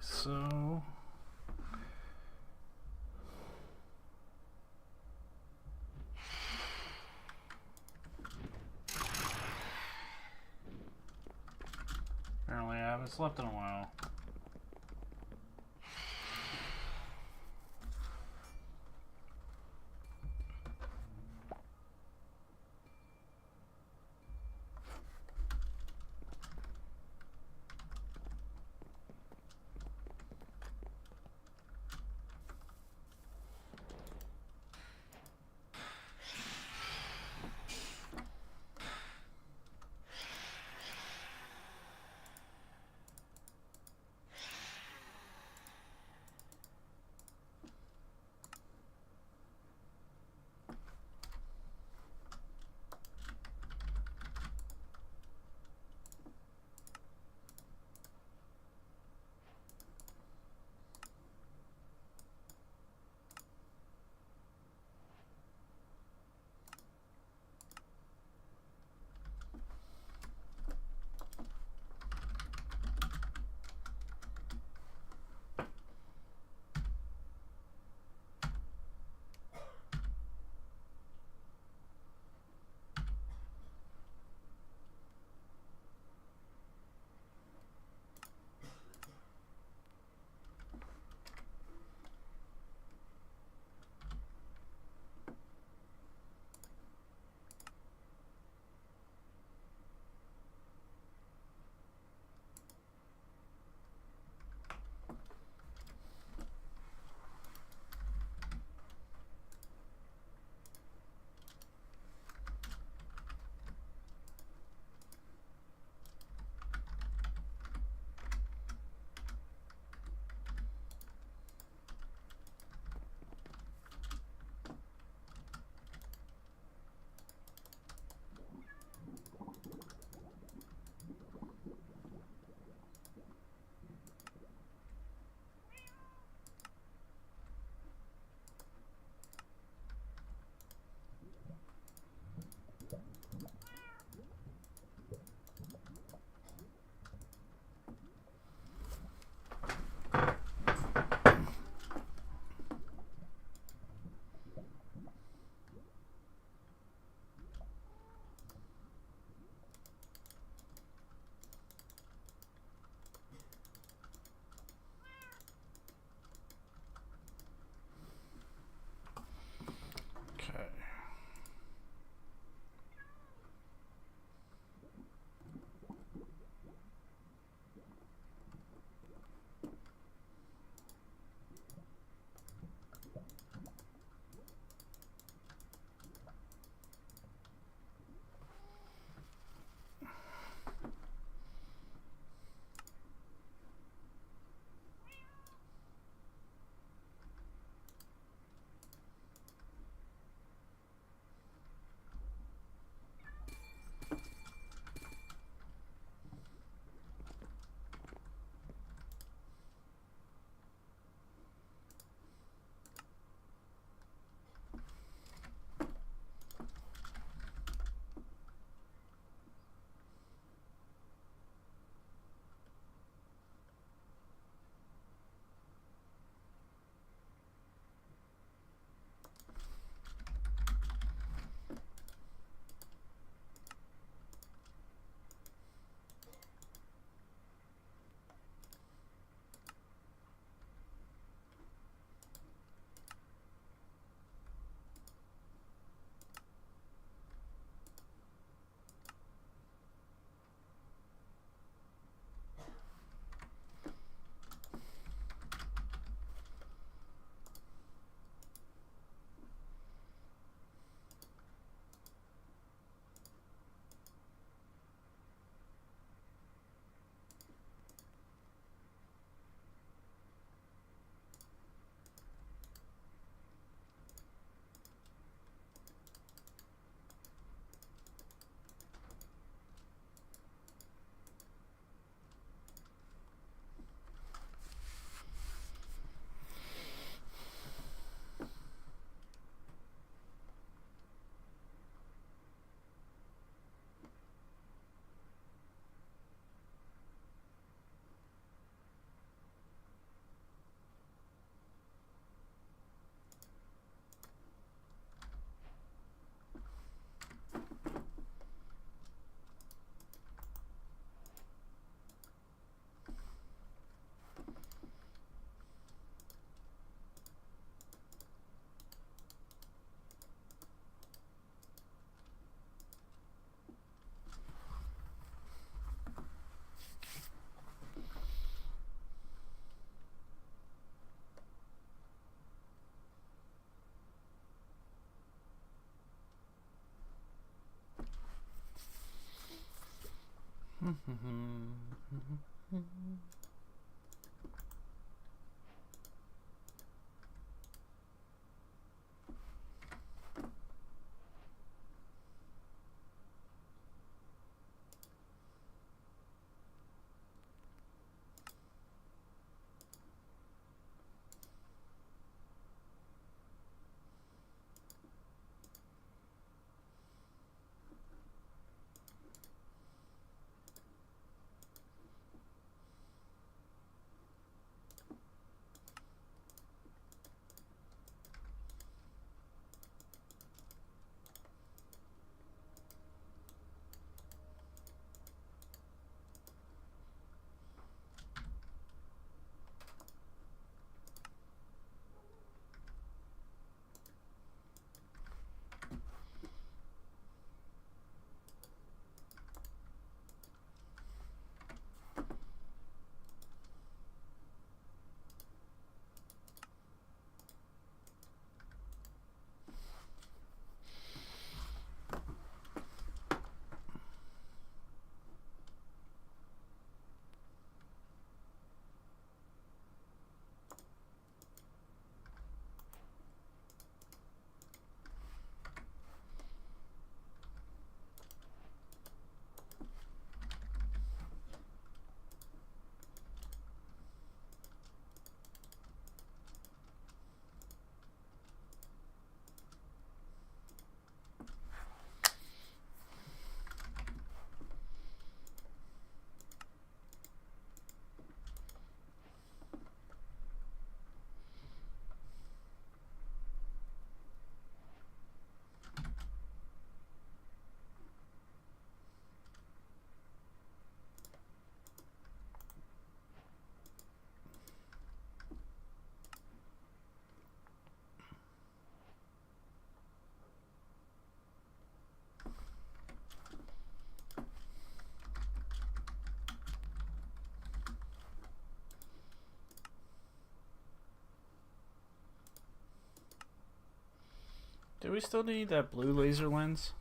so apparently I haven't slept in a while. Do we still need that blue laser lens?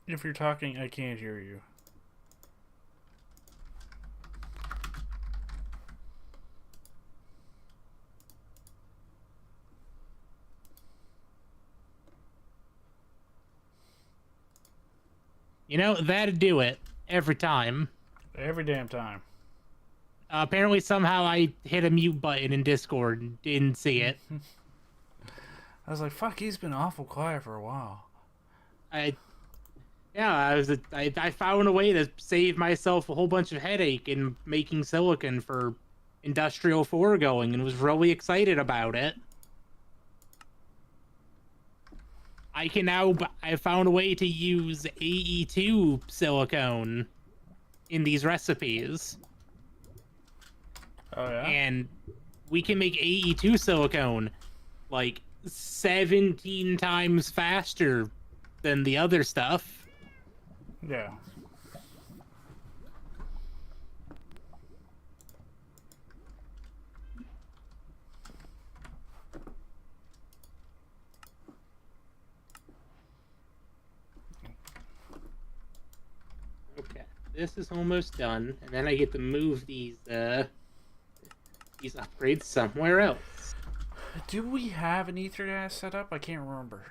If you're talking, I can't hear you. You know, that'd do it every time. Every damn time. Apparently, somehow I hit a mute button in Discord and didn't see it. I was like, fuck, he's been awful quiet for a while. I found a way to save myself a whole bunch of headache in making silicon for Industrial 4 going and was really excited about it. I found a way to use AE2 silicone in these recipes. Oh, yeah? And we can make AE2 silicone like 17 times faster than the other stuff. Yeah. Okay, this is almost done, and then I get to move these upgrades somewhere else. Do we have an ether gas set up? I can't remember.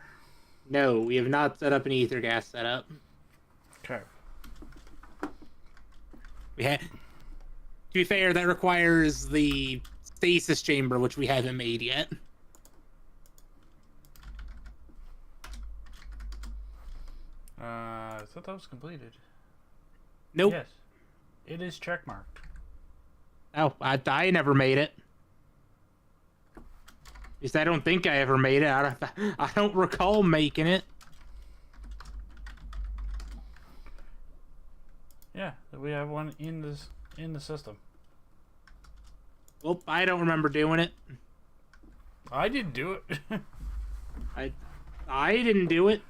No, we have not set up an ether gas setup. Okay. To be fair, that requires the stasis chamber, which we haven't made yet. I thought that was completed. Nope. Yes. It is checkmarked. Oh, I never made it. At least I don't think I ever made it. I don't recall making it. Yeah, we have one in the system. Well, I don't remember doing it. I didn't do it. I didn't do it.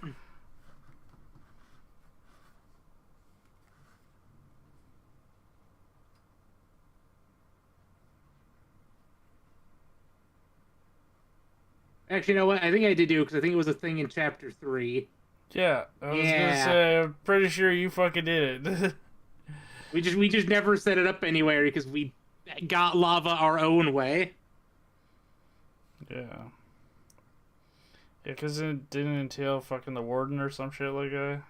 Actually, you know what? I think I did do it because I think it was a thing in chapter 3. Yeah, I was gonna Yeah. say, I'm pretty sure you fucking did it. We just never set it up anywhere because we got lava our own way. Yeah. Yeah, because it didn't entail fucking the warden or some shit like that.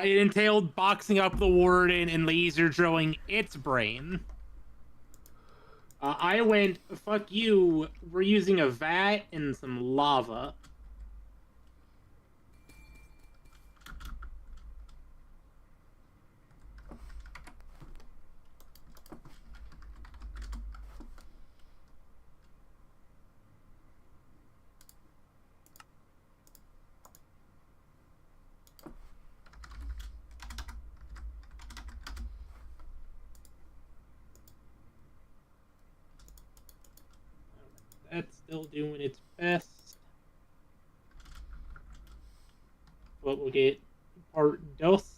It entailed boxing up the warden and laser drilling its brain. I went, fuck you, we're using a vat and some lava. That's still doing its best. But we'll get part dos.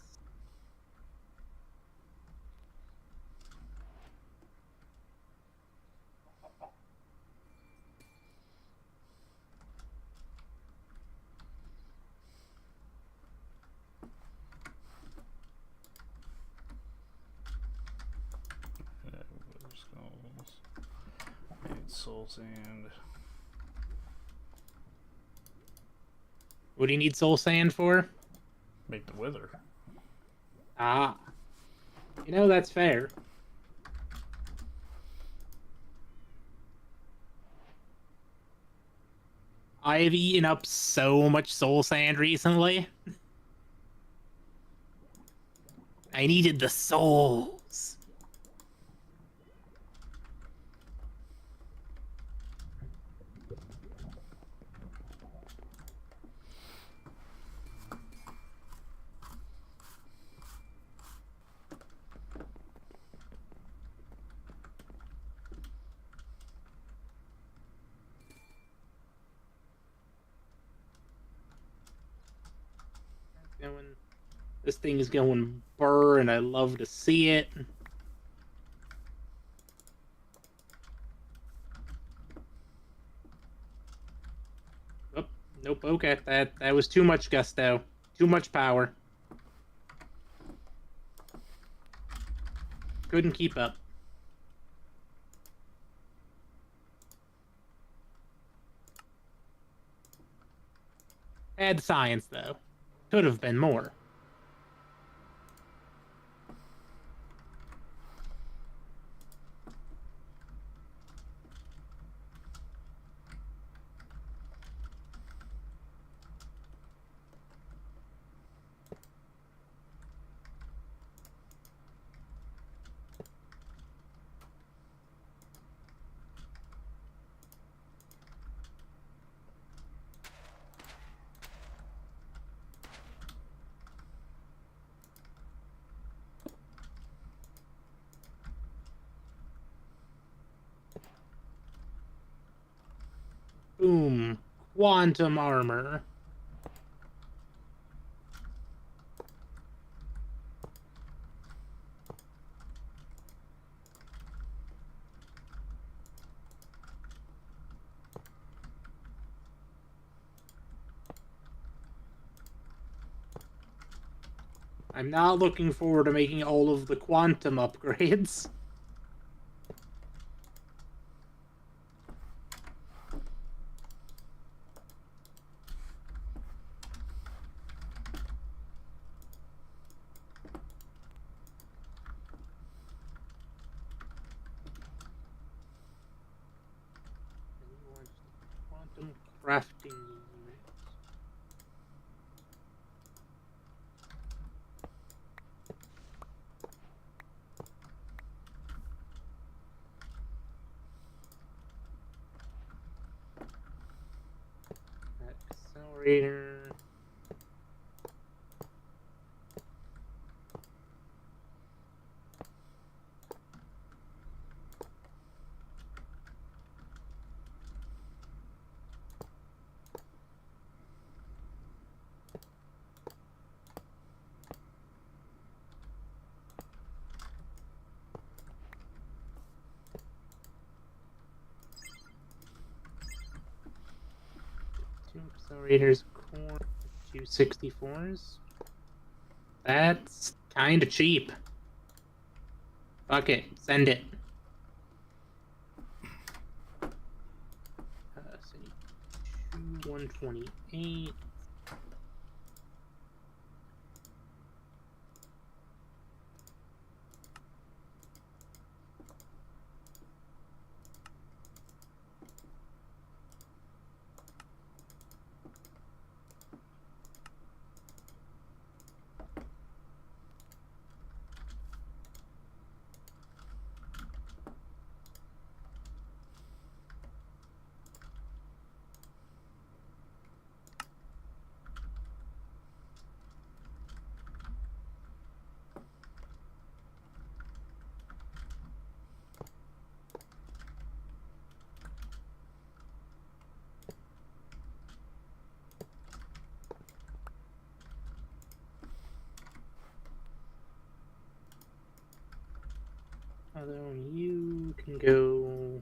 Yeah, wither skulls. Made soul sand. What do you need soul sand for? Make the wither. Ah. You know, that's fair. I've eaten up so much soul sand recently. I needed the souls. Going, this thing is going burr, and I love to see it. Oh, nope. Okay, that was too much gusto, too much power. Couldn't keep up. Add science though. Could have been more. Boom. Quantum armor. I'm not looking forward to making all of the quantum upgrades. Quantum crafting units. accelerator. Two accelerators, core, 264s. That's kind of cheap. Fuck it, send it. So 128. Although you can go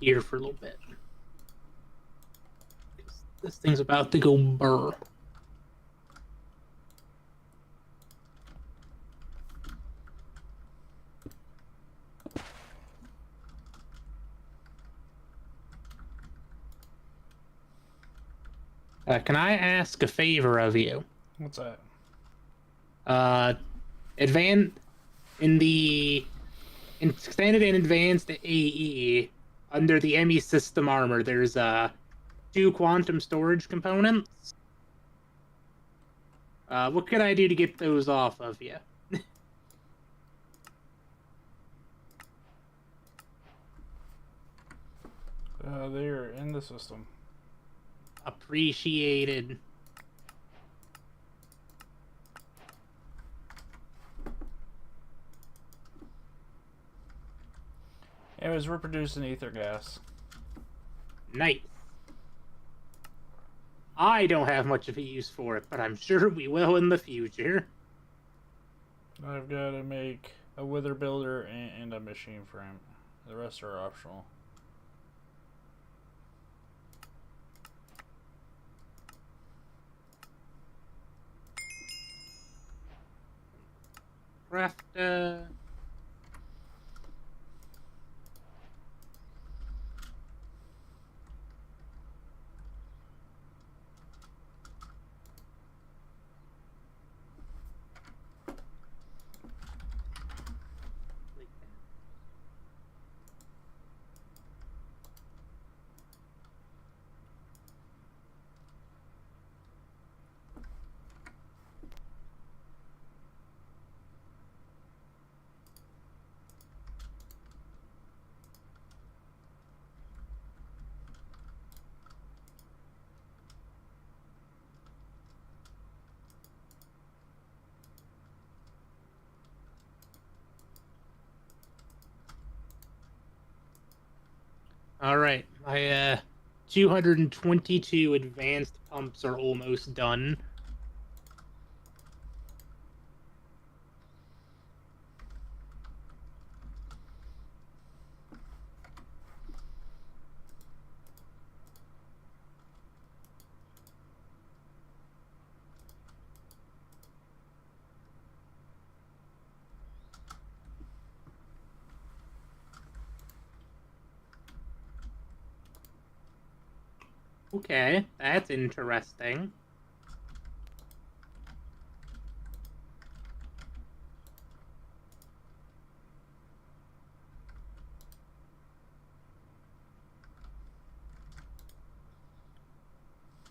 here for a little bit. This thing's about to go burr. Can I ask a favor of you? What's that? Advanced in the extended and advanced AE under the ME system armor. There's 2 quantum storage components. What could I do to get those off of you? They're in the system. Appreciated. Anyways, we're producing ether gas. Nice. I don't have much of a use for it, but I'm sure we will in the future. I've got to make a wither builder and a machine frame. The rest are optional. Craft, all right, my 222 advanced pumps are almost done. Okay, that's interesting.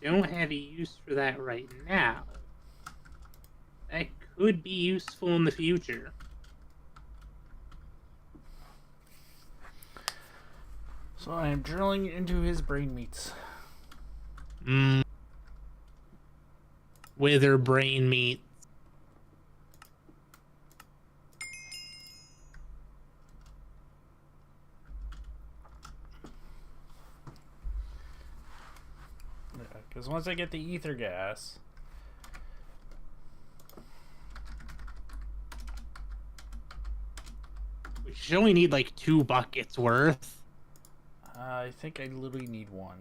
Don't have a use for that right now. That could be useful in the future. So I am drilling into his brain meats. Mmm. wither brain meat. Because once I get the ether gas, We should only need like 2 buckets worth. I think I literally need one.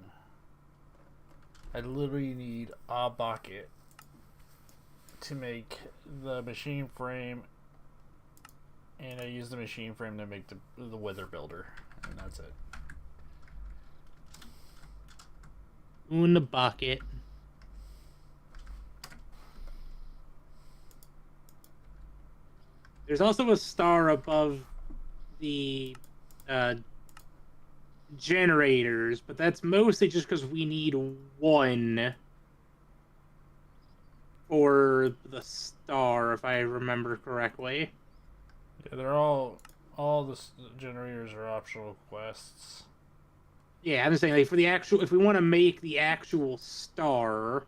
I literally need a bucket to make the machine frame, and I use the machine frame to make the wither builder, and that's it. In the bucket. There's also a star above the generators, but that's mostly just because we need one for the star, if I remember correctly. Yeah, they're all the generators are optional quests. Yeah, I'm just saying, like, for the actual, if we want to make the actual star,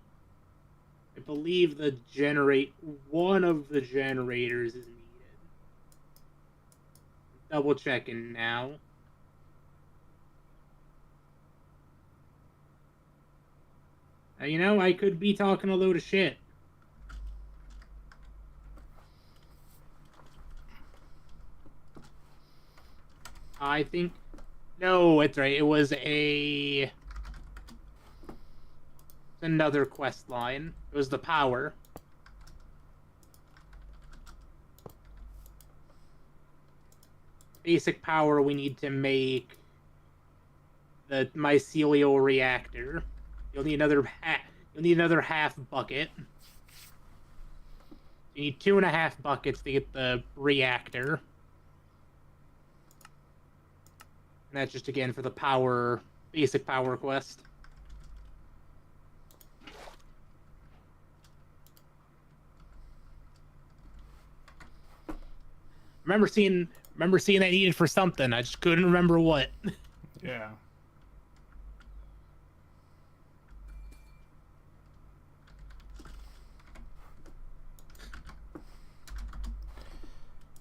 I believe one of the generators is needed. Double checking now. You know, I could be talking a load of shit. I think, no, it's right. It was another quest line. It was the power. Basic power we need to make the mycelial reactor. You'll need another half bucket. You need 2.5 buckets to get the reactor. And that's just again for the power, basic power quest. Remember seeing that needed for something. I just couldn't remember what. Yeah.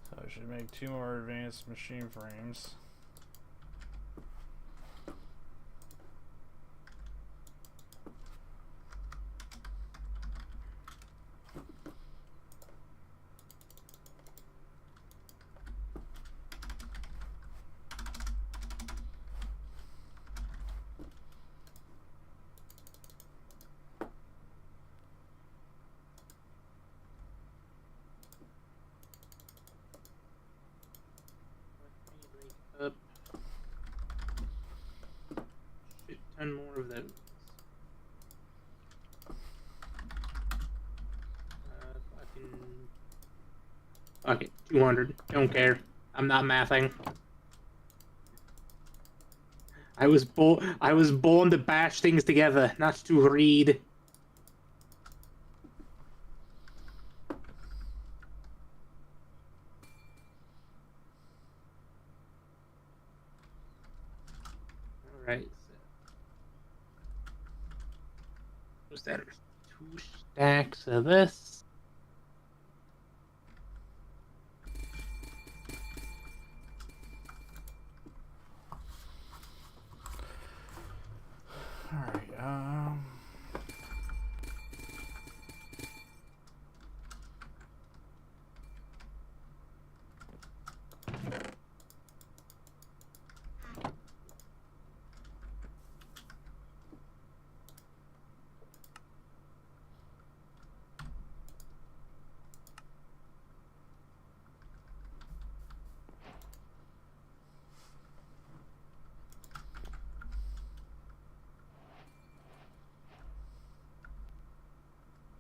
So I should make 2 more advanced machine frames. Up. Shit ton more of those. Fuck it, 200. Don't care. I'm not mathing. I was born to bash things together, not to read. Alright, so that are 2 stacks of this. Alright,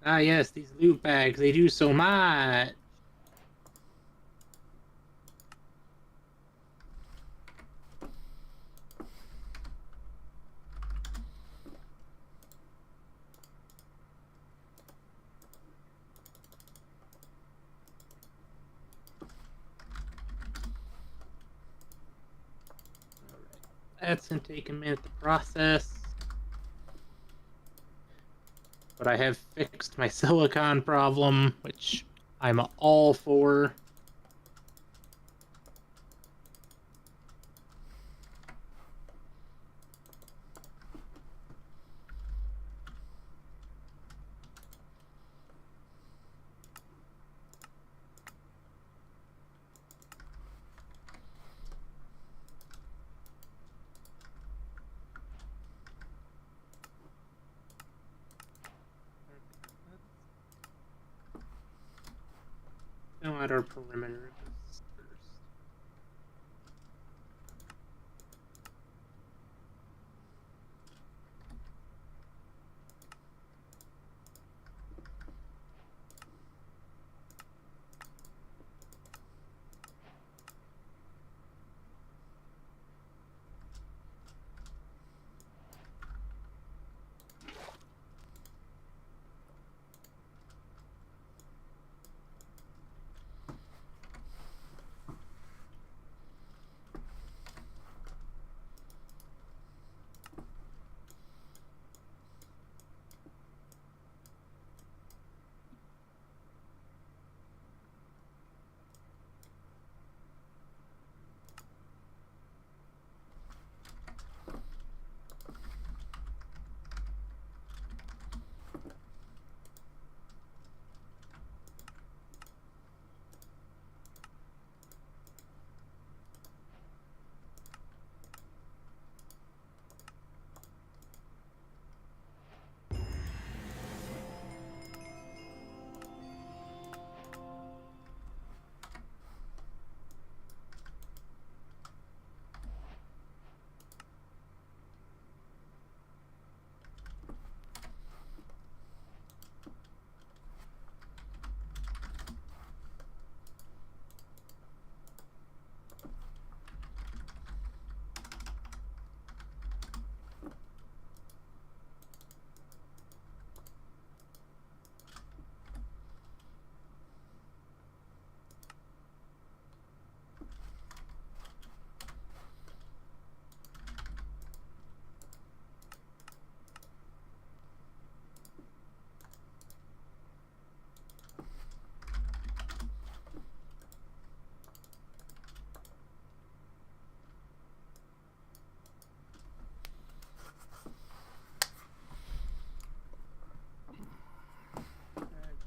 Ah, yes, these loot bags, they do so much. That's gonna take a minute to process. but I have fixed my silicon problem, which I'm all for. Fill out our perimeter of this first.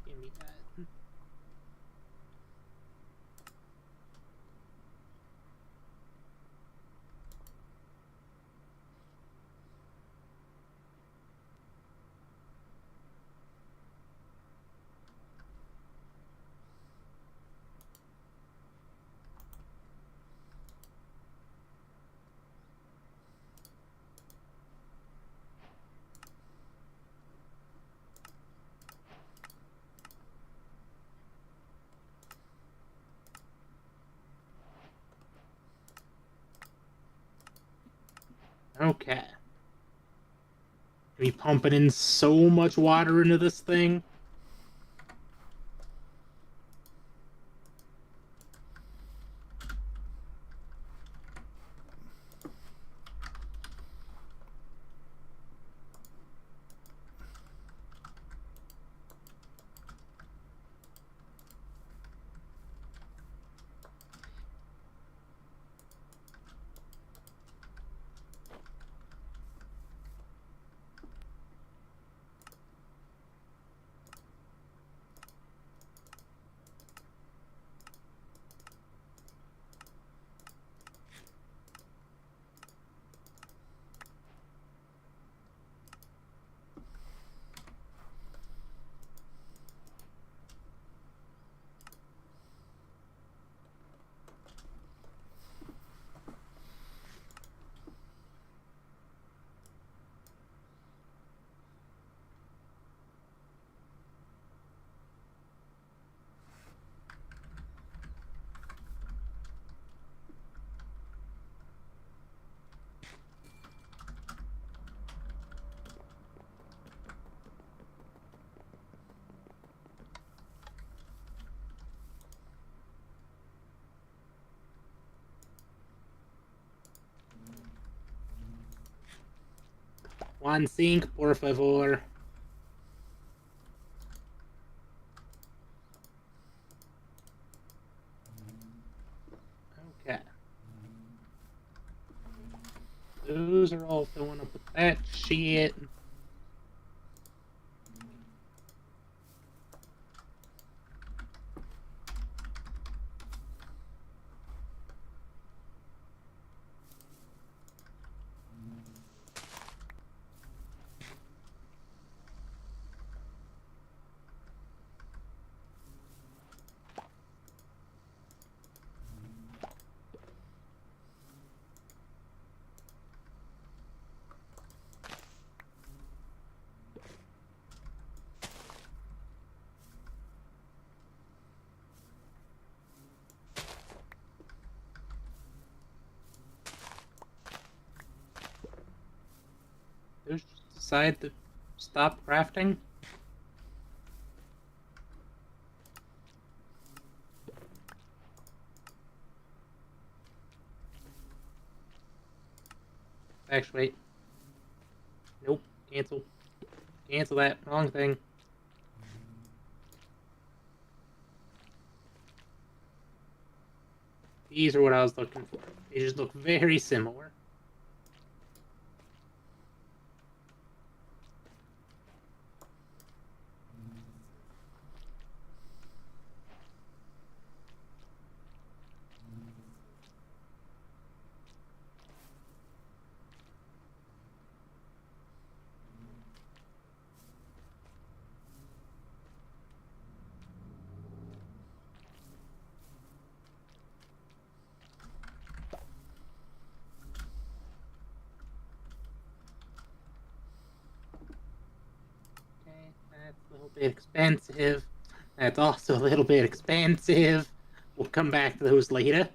Give me that. Okay. Be pumping in so much water into this thing. One sink, por favor. Those are all filling up with that shit. Those just decide to stop crafting. Actually, wait. Nope. Cancel. Cancel that. Wrong thing. These are what I was looking for. They just look very similar. Okay, that's a little bit expensive. That's also a little bit expensive. We'll come back to those later. Okay,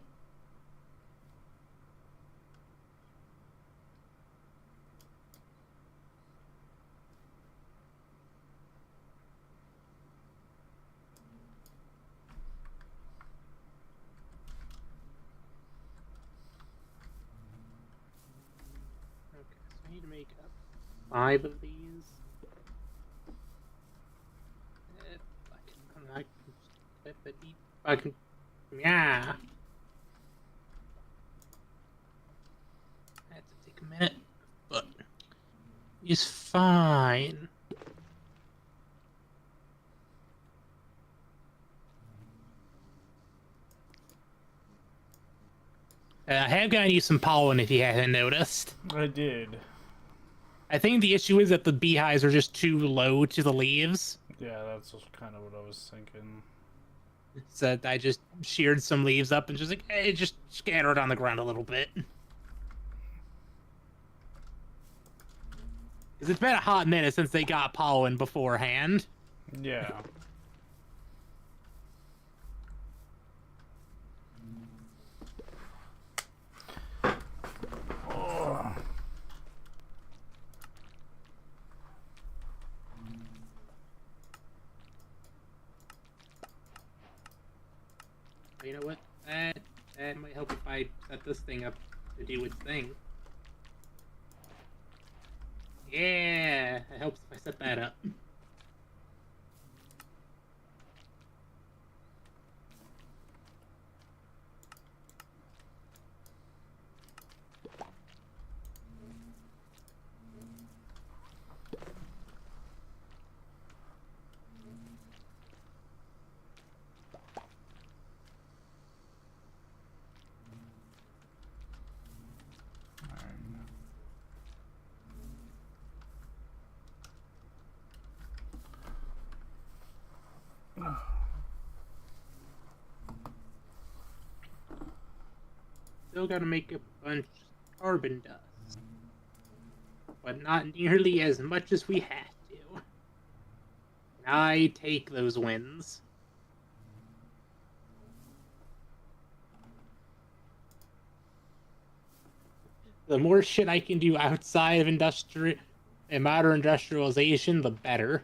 so I need to make up 5 of these. I can, yeah. That to take a minute, but it's fine. I have gotten you some pollen if you haven't noticed. I did. I think the issue is that the beehives are just too low to the leaves. Yeah, that's kind of what I was thinking. So I just sheared some leaves up and just like, hey, just scatter it on the ground a little bit. Because it's been a hot minute since they got pollen beforehand. Yeah. Oh. You know what? That might help if I set this thing up to do its thing. Yeah, it helps if I set that up. Still gotta make a bunch of carbon dust. But not nearly as much as we had to. I take those wins. The more shit I can do outside of industry and modern industrialization, the better.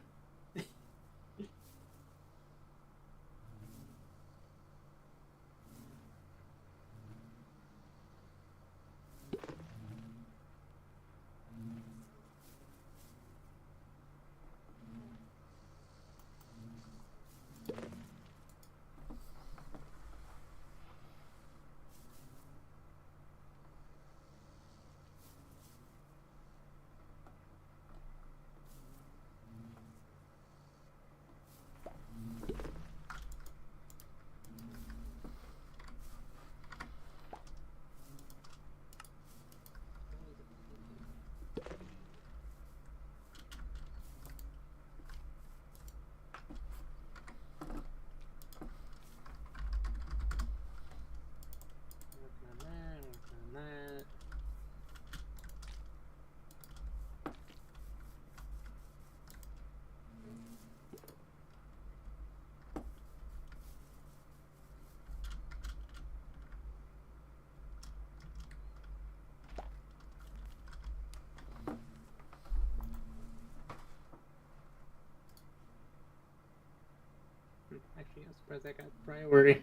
Gee, I'm surprised that got priority.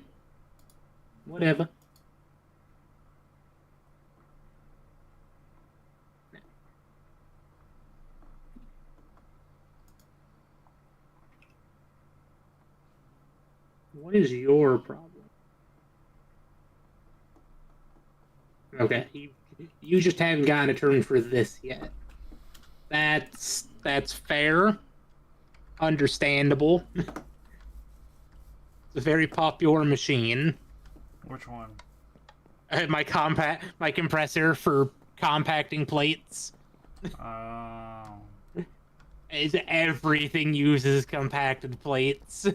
Whatever. What is your problem? Okay, you just haven't gotten a turn for this yet. That's fair. Understandable. It's a very popular machine. Which one? My compressor for compacting plates. Oh. Is everything uses compacted plates.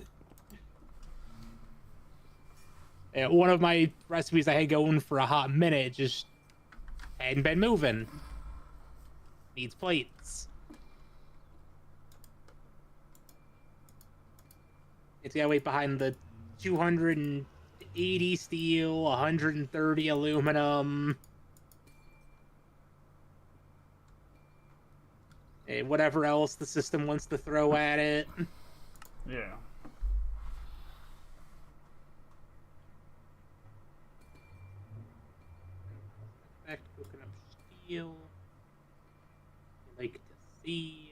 One of my recipes I had going for a hot minute just hadn't been moving. Needs plates. It's gotta wait behind the 280 steel, 130 aluminum, and whatever else the system wants to throw at it. Yeah. Back to cooking up steel. I like to see.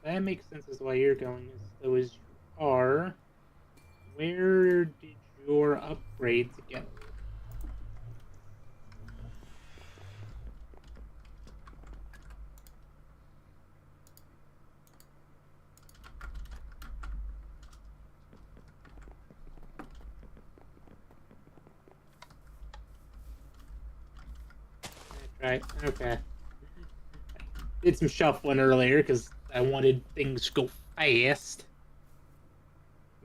That makes sense as to why you're going as though as you are. Where did your upgrades go? Right, okay. Did some shuffling earlier because I wanted things to go fast.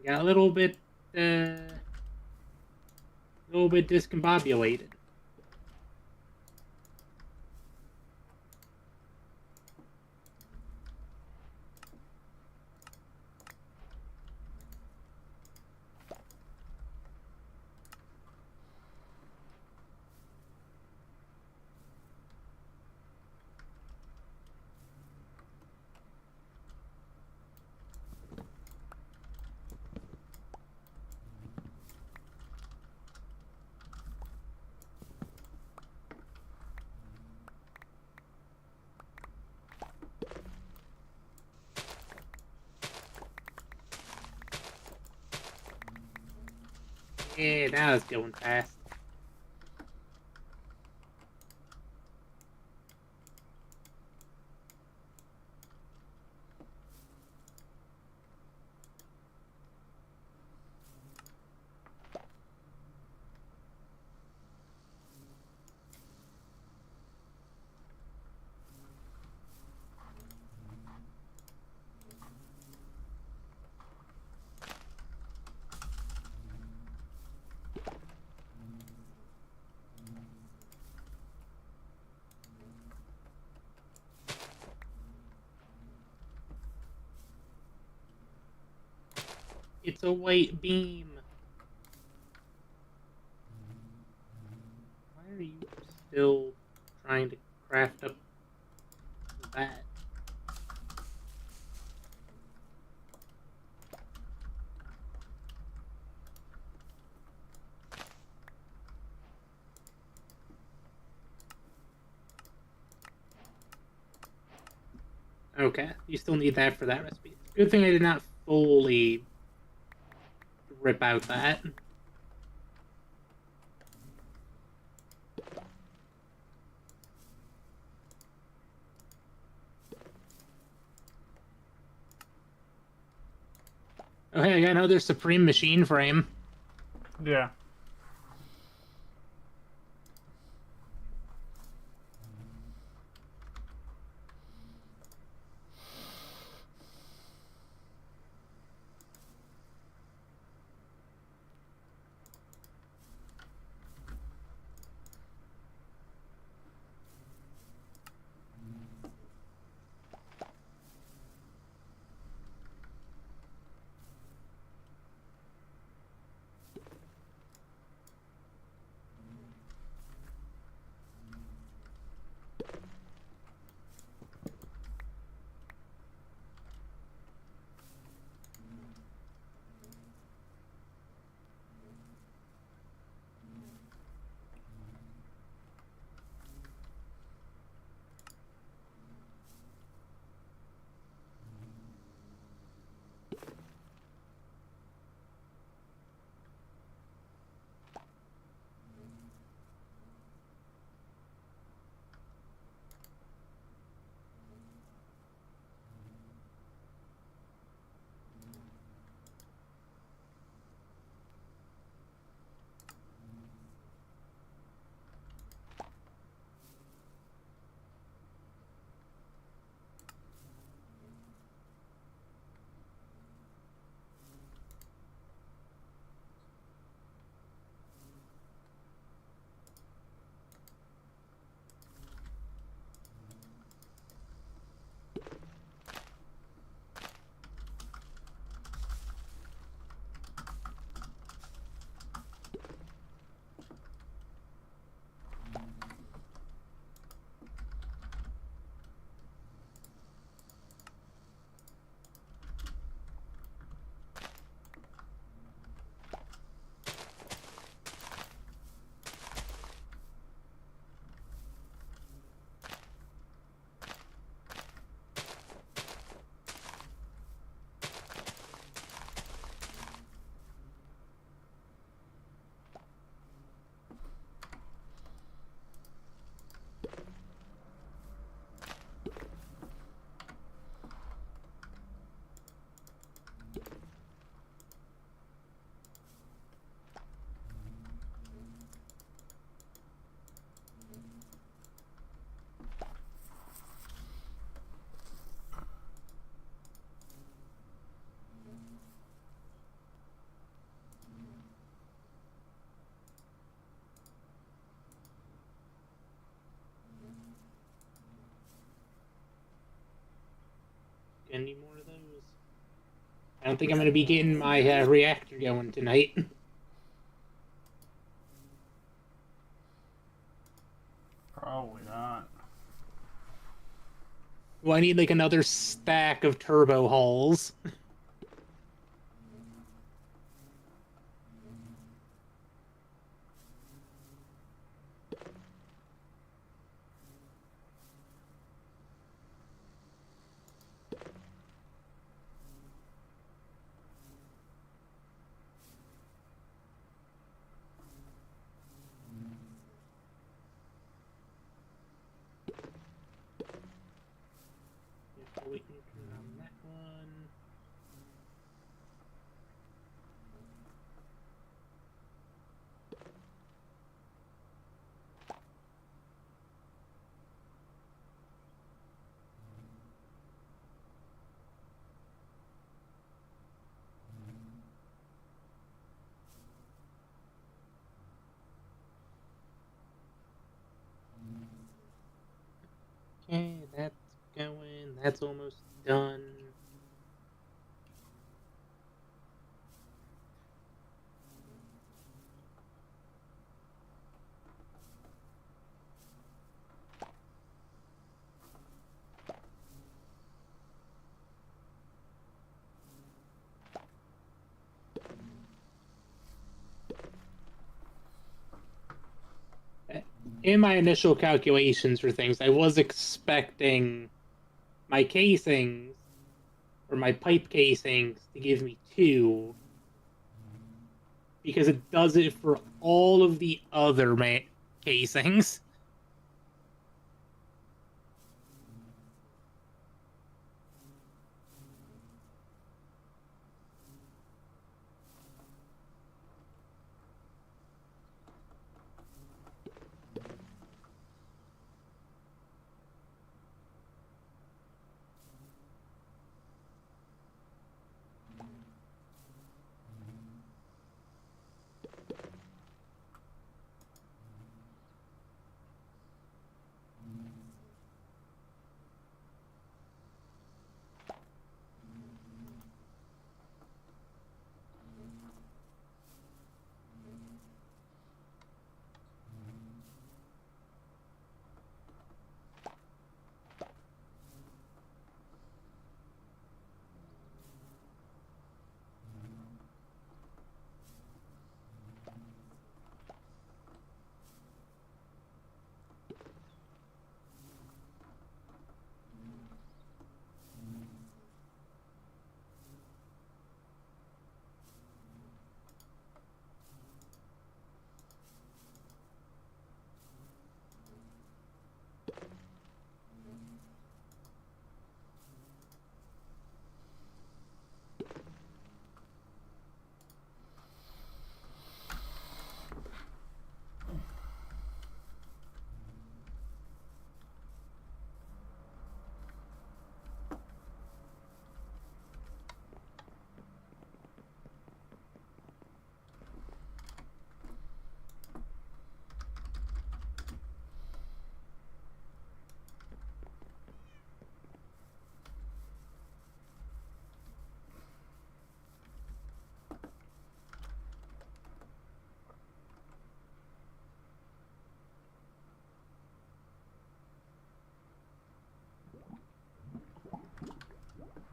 Got a little bit discombobulated. Yeah, now it's going fast. It's a white beam. Why are you still trying to craft up that? Okay, you still need that for that recipe. Good thing I did not fully rip out that. Oh, hey, I got another Supreme machine frame. Yeah. any more of those. I don't think I'm going to be getting my reactor going tonight. Probably not. Well, I need like another stack of turbo hulls. Wait on that one. Okay, that's going. That's almost done. In my initial calculations for things, I was expecting my casings or my pipe casings to give me 2 because it does it for all of the other casings.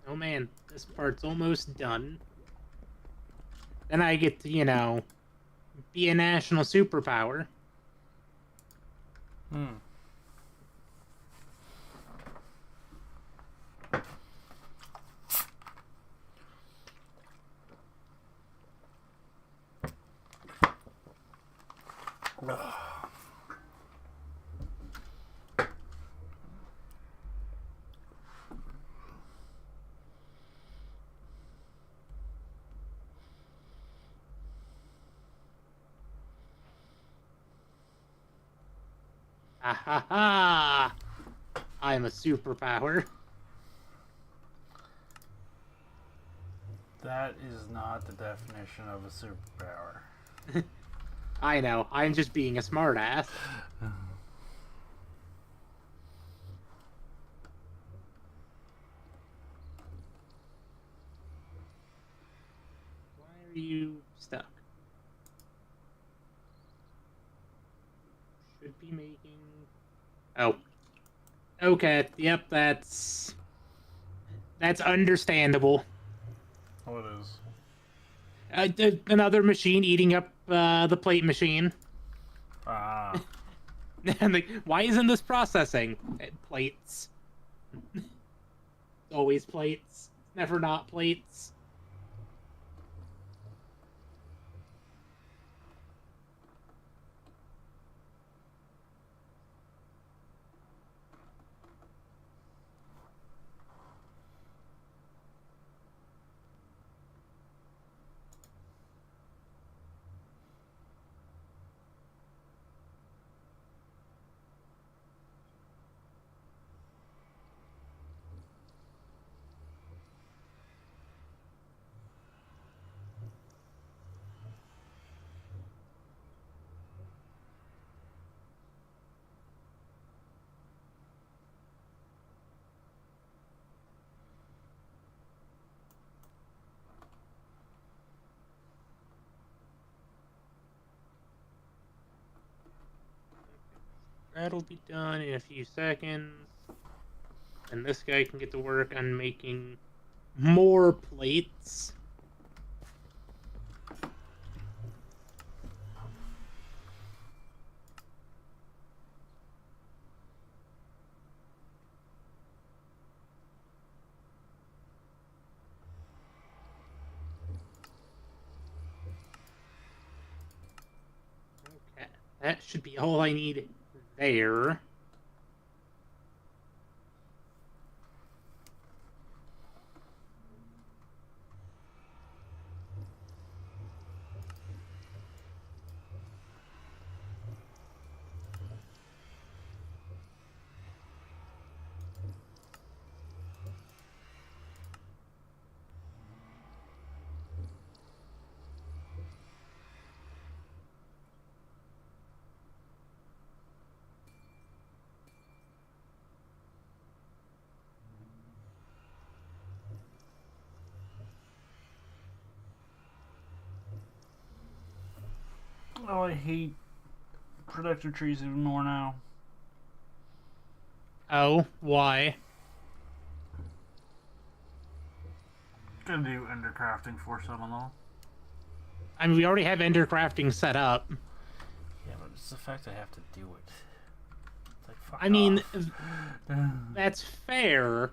Oh man, this part's almost done. Then I get to, be a national superpower. Hmm. Ah ha ha! I'm a superpower. That is not the definition of a superpower. I know, I'm just being a smartass. be making. Oh, okay. Yep, that's understandable. Oh, it is. Another machine eating up the plate machine. Ah. And like, why isn't this processing? Plates. Always plates. Never not plates. That'll be done in a few seconds. And this guy can get to work on making more plates. Okay, that should be all I need there. Oh, I hate protector trees even more now. Oh, why? Gonna do endercrafting for some of them. I mean, we already have ender crafting set up. Yeah, but it's the fact I have to do it. It's like, fuck I mean, off. that's fair.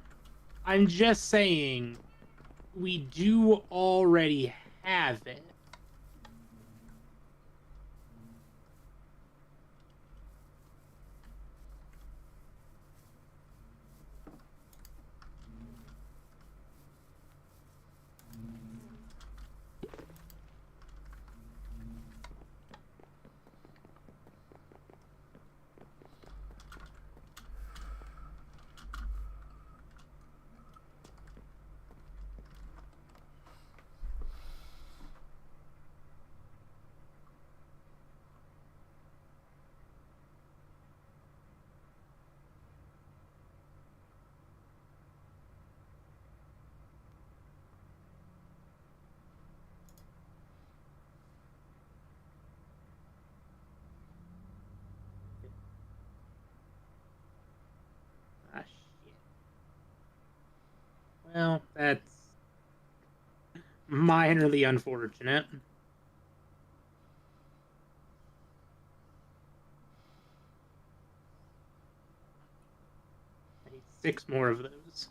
I'm just saying, we do already have it. Ah, shit. Well, that's minorly unfortunate. I need 6 more of those.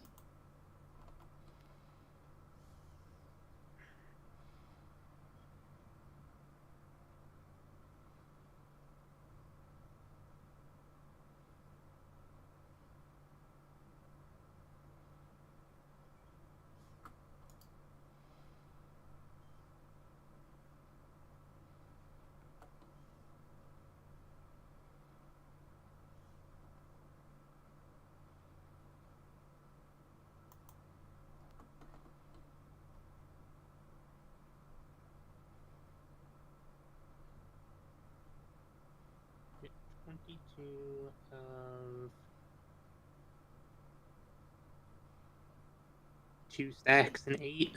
Get 22 of 2 stacks and 8.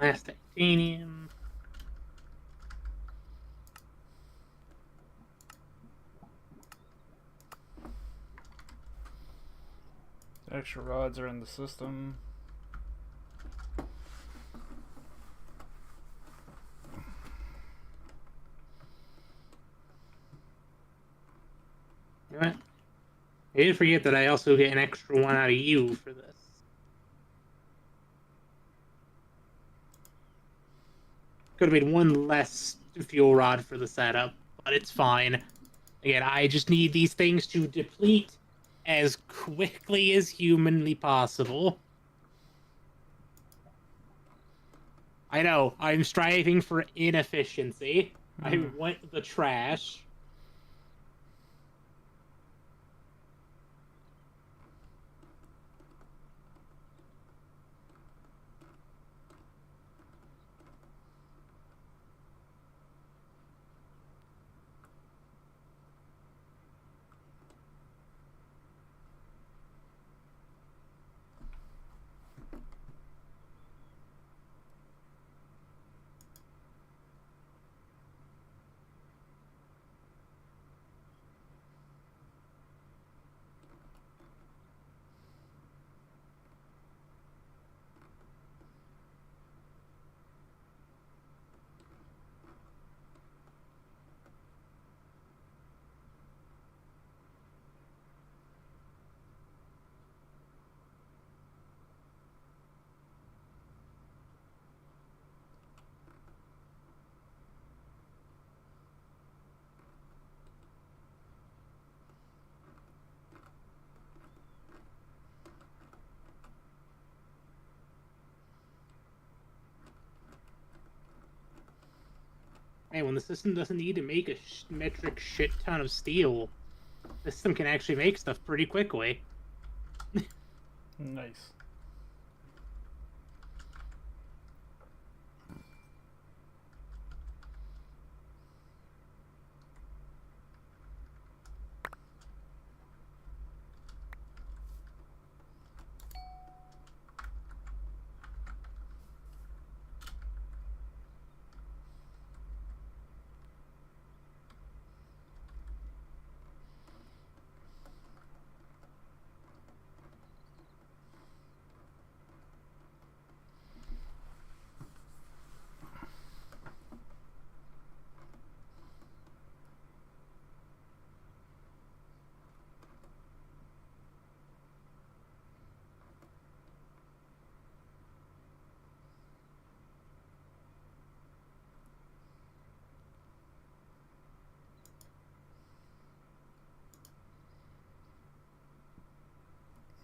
Glass titanium. Extra rods are in the system. You know what? I did forget that I also get an extra one out of you for this. Could have made one less fuel rod for the setup, but it's fine. Again, I just need these things to deplete as quickly as humanly possible. I know, I'm striving for inefficiency. I want the trash. Man, when the system doesn't need to make a metric shit ton of steel, the system can actually make stuff pretty quickly. Nice.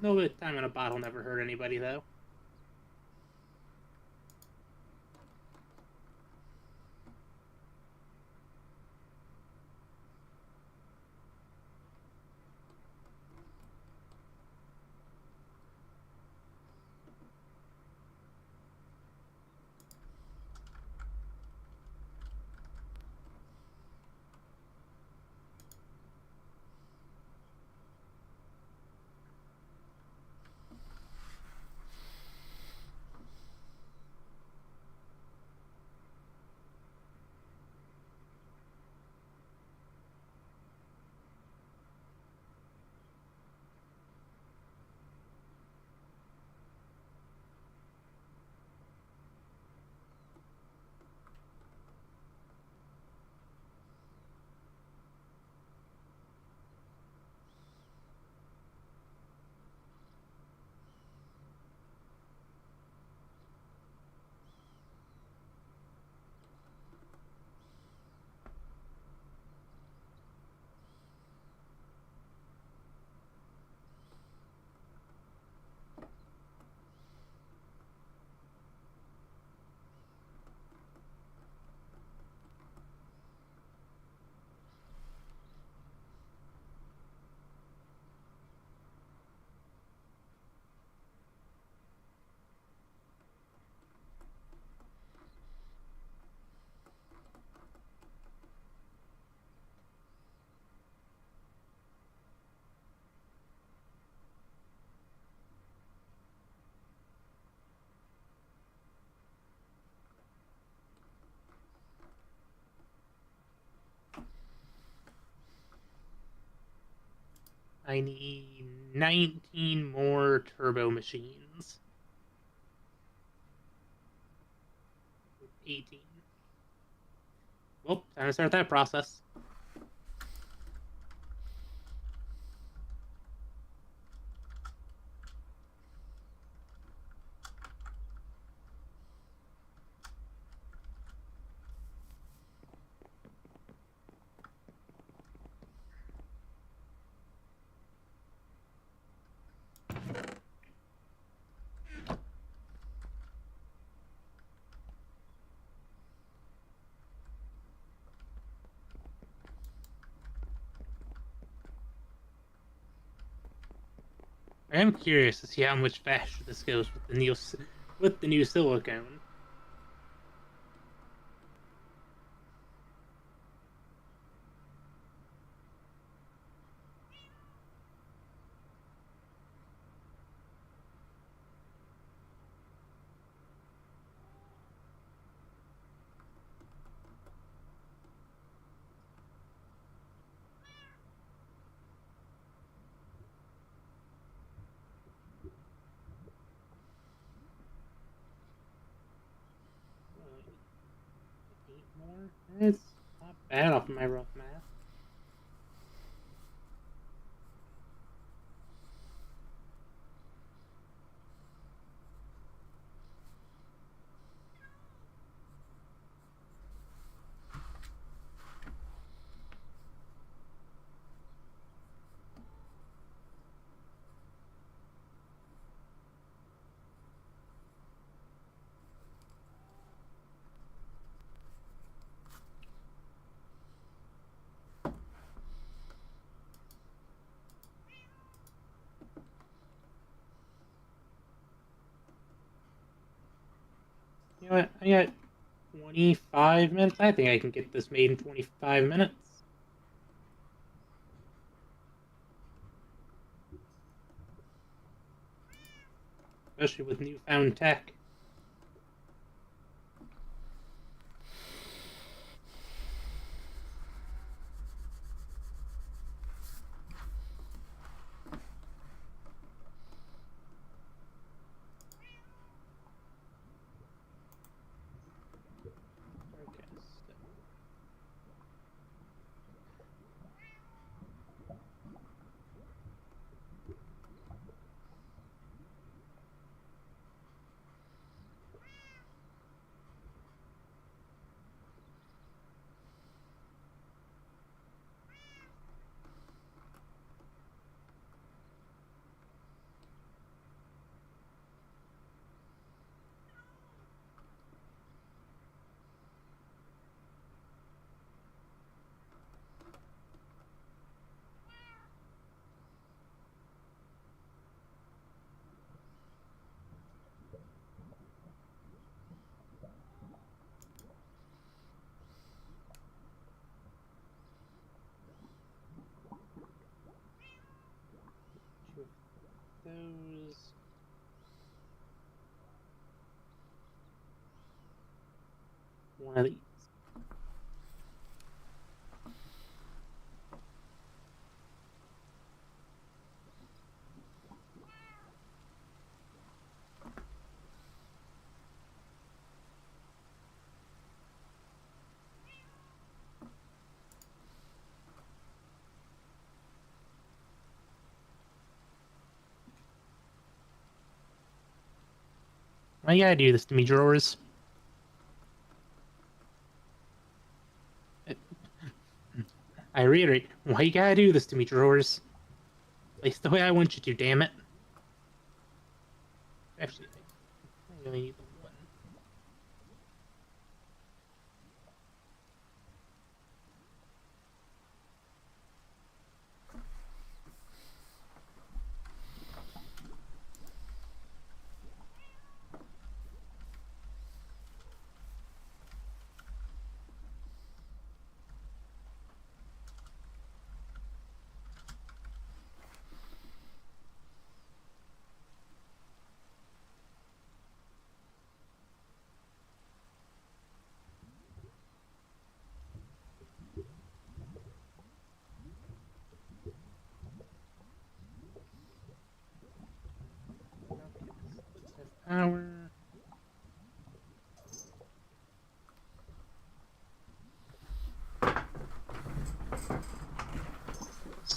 No bit of time in a bottle never hurt anybody, though. I need 19 more turbo machines. 18. Well, time to start that process. I am curious to see how much faster this goes with the new silicone. Eight more. It's not bad off of my rough math. You know what? I got 25 minutes. I think I can get this made in 25 minutes. Especially with newfound tech. Okay, so two of those. One of these. Why you gotta do this to me, drawers? I reiterate, why you gotta do this to me, drawers? Place the way I want you to, damn it. Actually, I only need the one.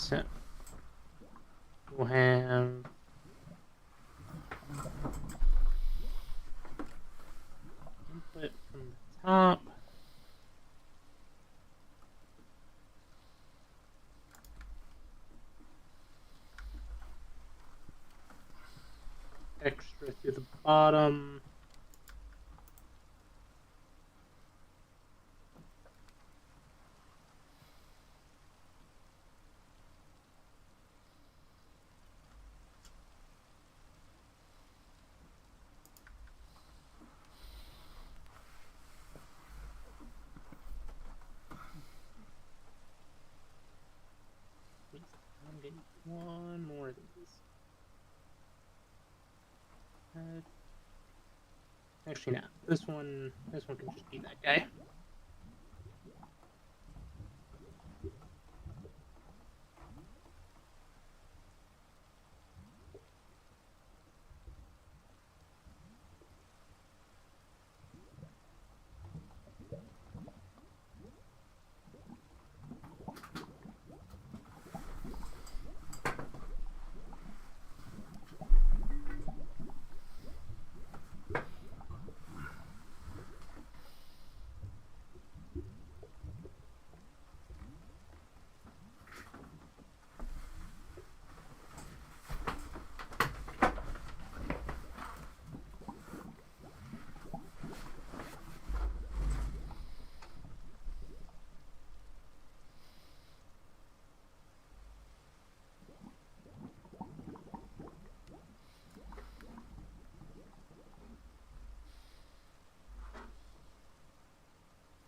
So we'll have input from the top. Extra through the bottom. I'm getting one more of these. Actually, no. This one can just be that guy.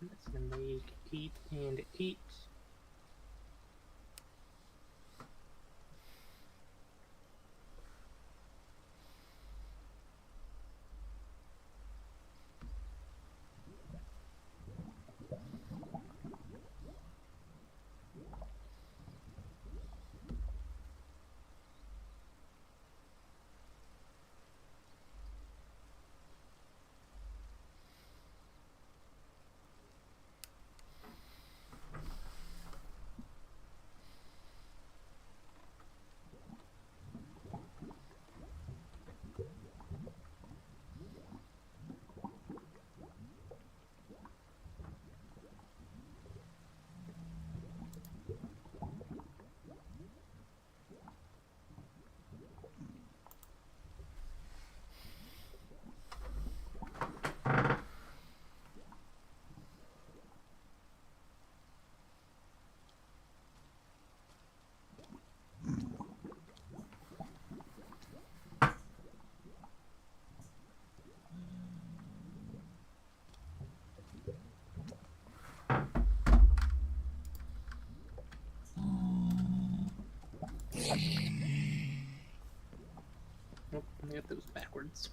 That's gonna make 8 and 8. Nope, I got those backwards.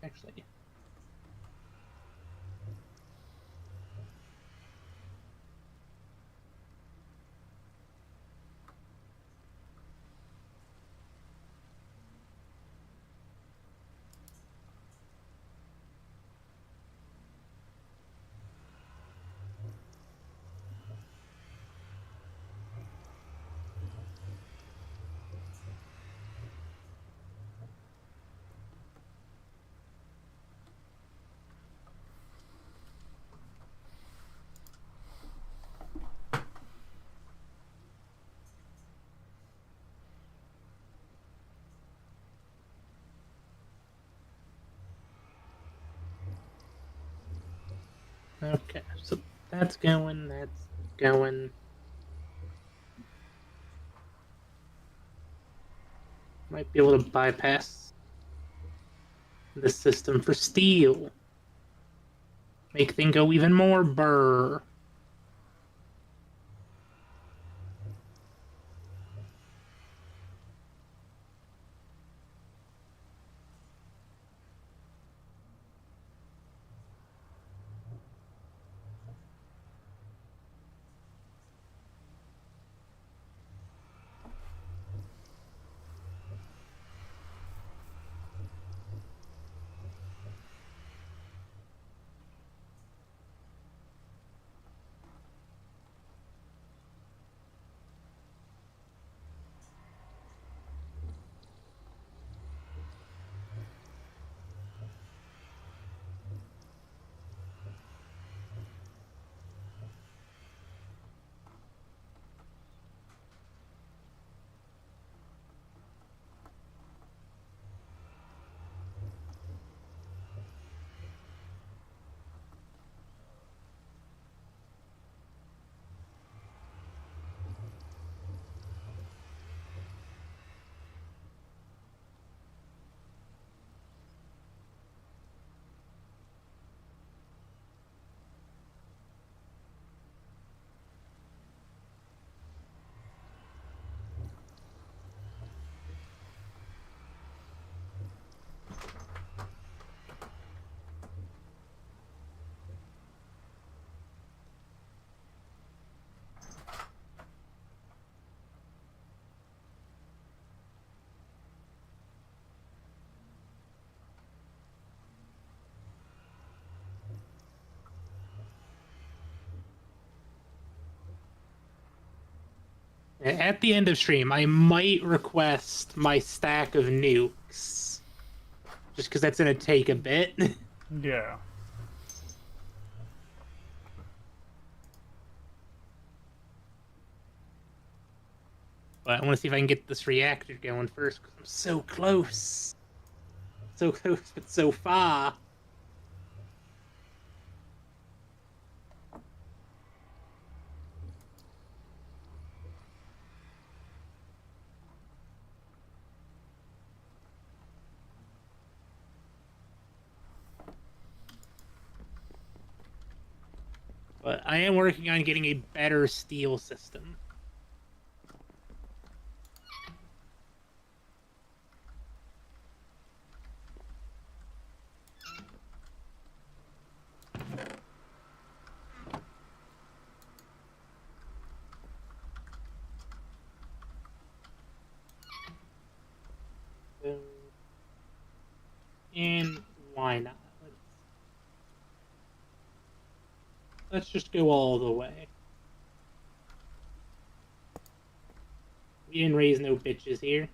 Actually, okay, so that's going, that's going. Might be able to bypass the system for steel. Make things go even more burr. At the end of stream, I might request my stack of nukes. Just because that's going to take a bit. Yeah. But I want to see if I can get this reactor going first, because I'm so close. So close, but so far. But I am working on getting a better steel system. And why not? Let's just go all the way. We didn't raise no bitches here.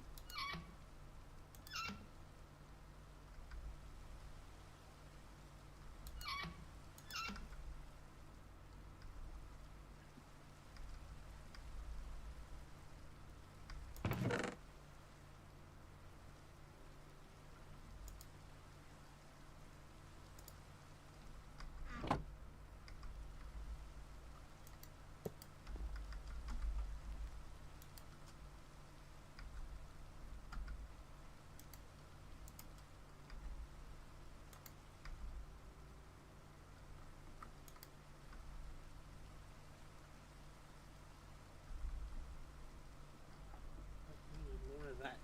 We need more of that.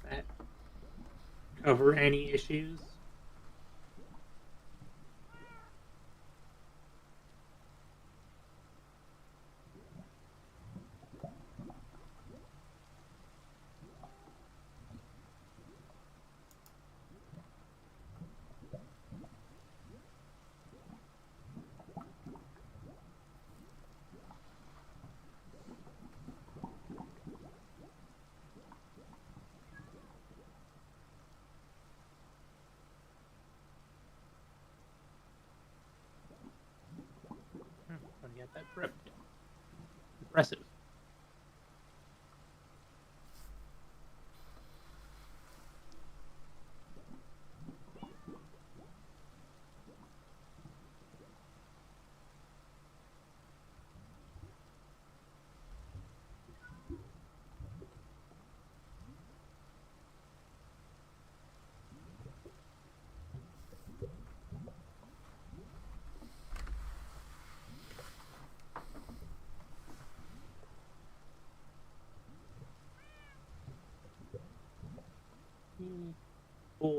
That cover any issues? I got that ripped. Impressive.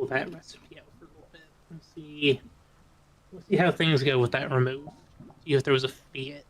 pull that recipe out for a little bit. Let's see. Let's see how things go with that remove. See if there was a fiat.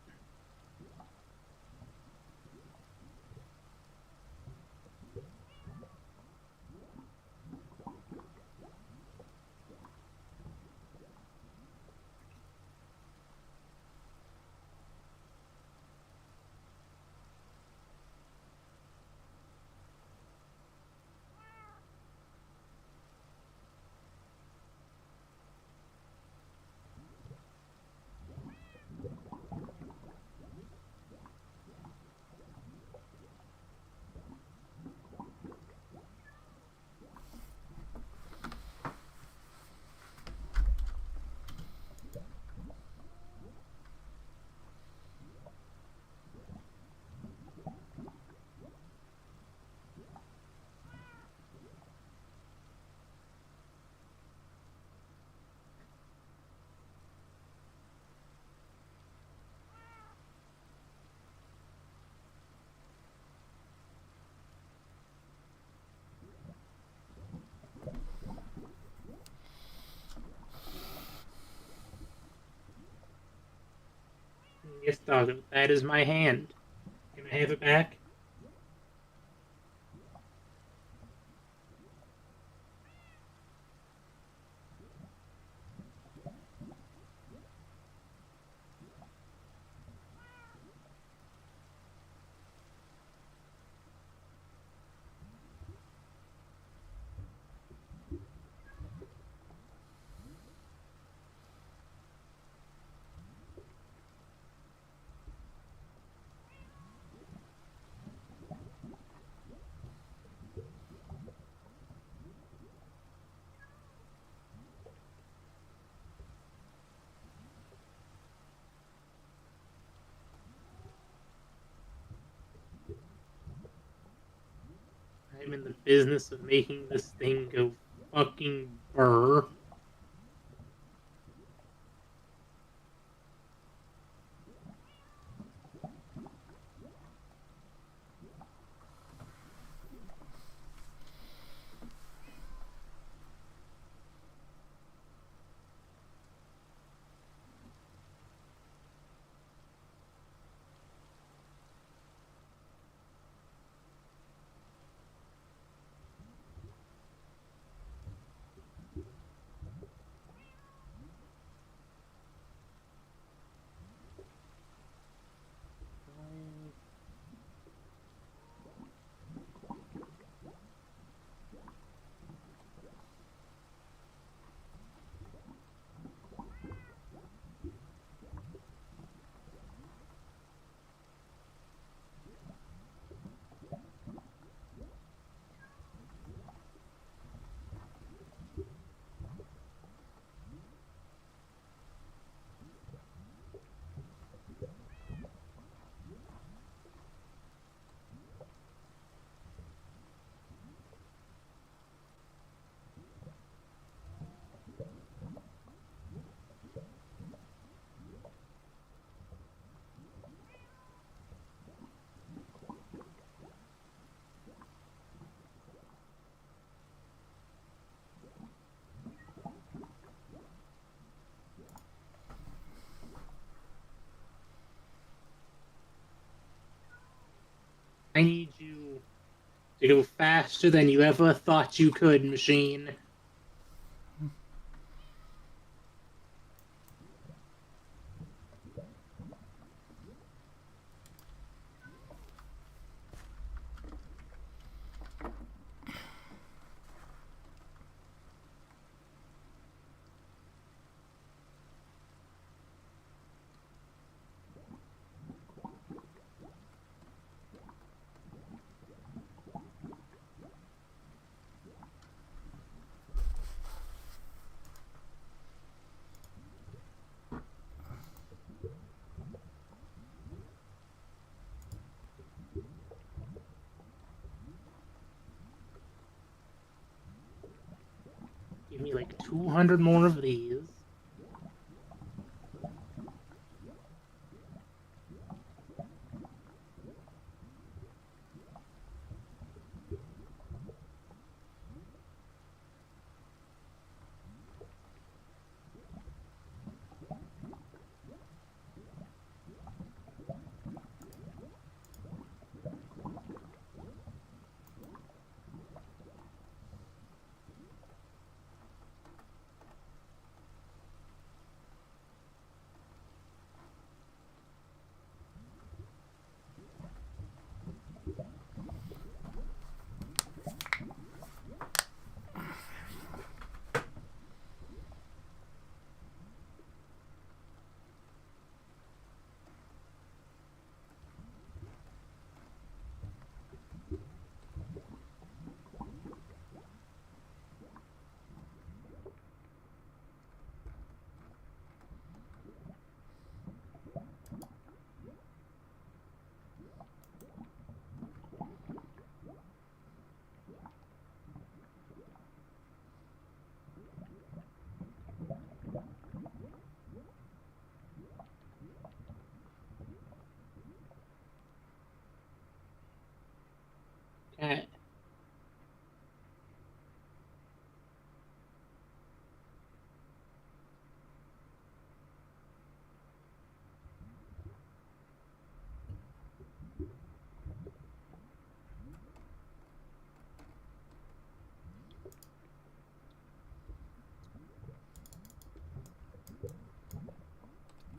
Yes, doggo, that is my hand. Can I have it back? I'm in the business of making this thing go fucking burr. I need you to go faster than you ever thought you could, machine. Give me like 200 more of these.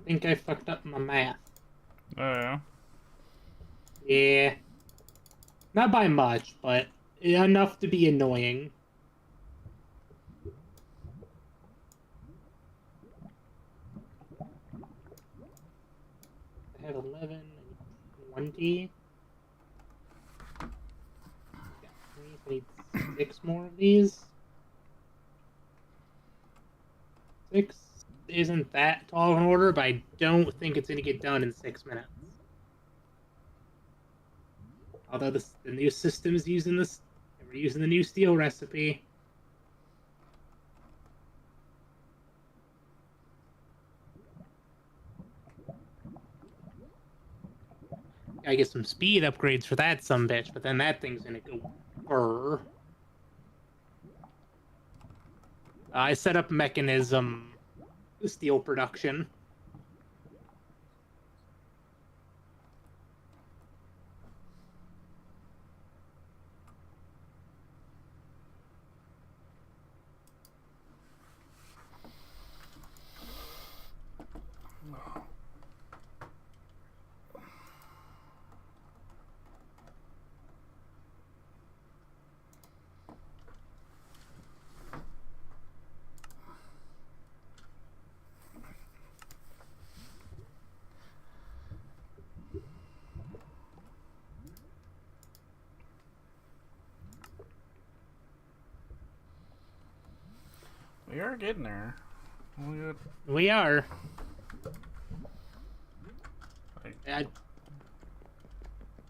think I fucked up my math. Oh, yeah. Yeah. Not by much, but enough to be annoying. I have 11 and 20. Got 3, so I need 6 more of these. 6 isn't that tall of an order, but I don't think it's going to get done in 6 minutes. Although the new system is using this, we're using the new steel recipe. I get some speed upgrades for that sumbitch, but then that thing's gonna go burr. I set up mechanism steel production. We are getting there. We are. Like,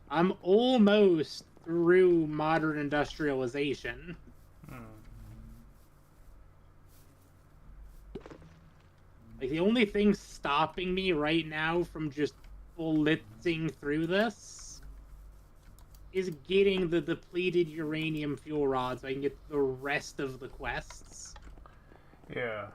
I'm almost through modern industrialization. Like, the only thing stopping me right now from just blitzing through this is getting the depleted uranium fuel rod so I can get the rest of the quests. yeah.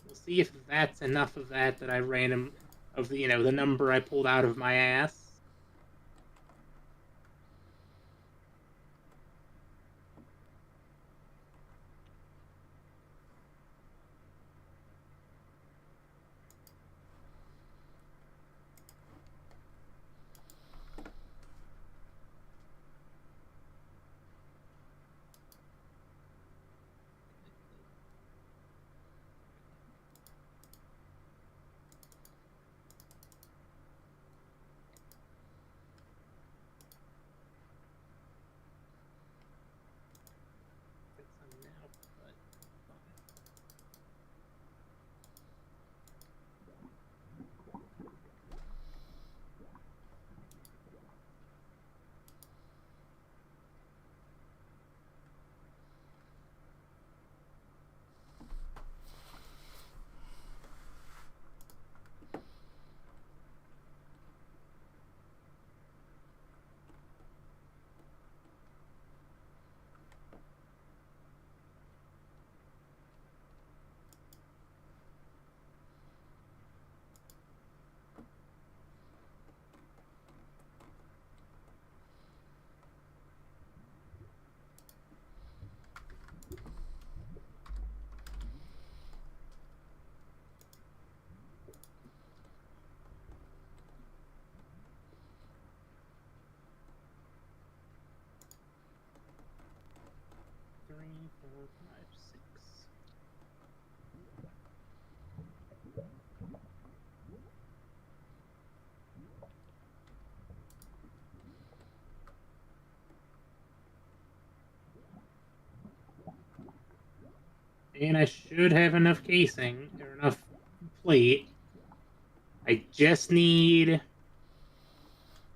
We'll see if that's enough of that I ran of the the number I pulled out of my ass. Three, four, five, six. And I should have enough casing or enough plate. I just need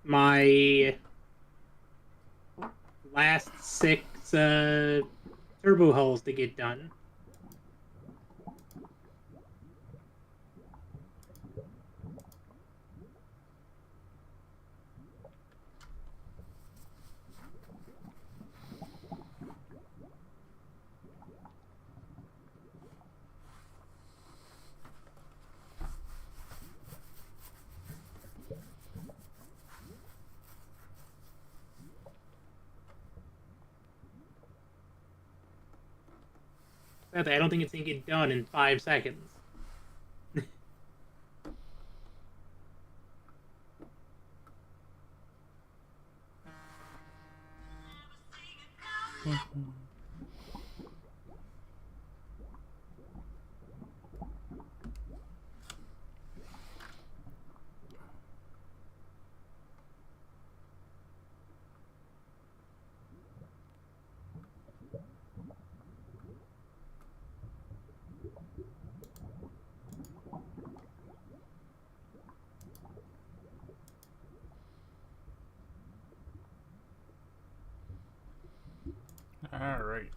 my last 6 turbo hulls to get done. I don't think it's gonna get done in 5 seconds. Alright.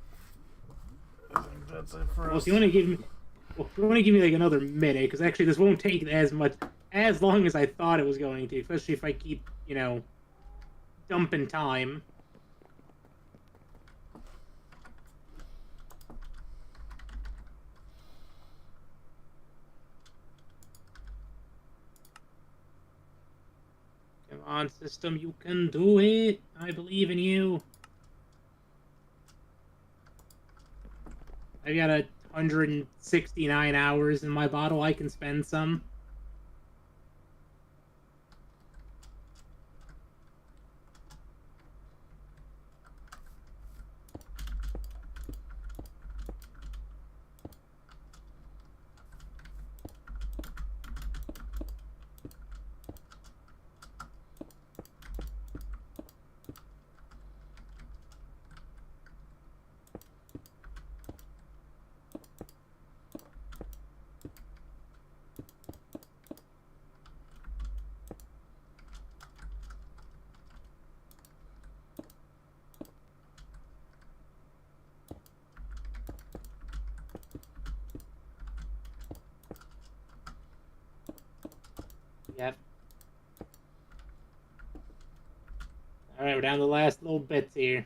I think that's it for Well, us. if you want to give me, like another minute, because actually this won't take as long as I thought it was going to, especially if I keep, dumping time. Come on, system, you can do it. I believe in you. I got 169 hours in my bottle. I can spend some. Yep. Alright, we're down to the last little bits here.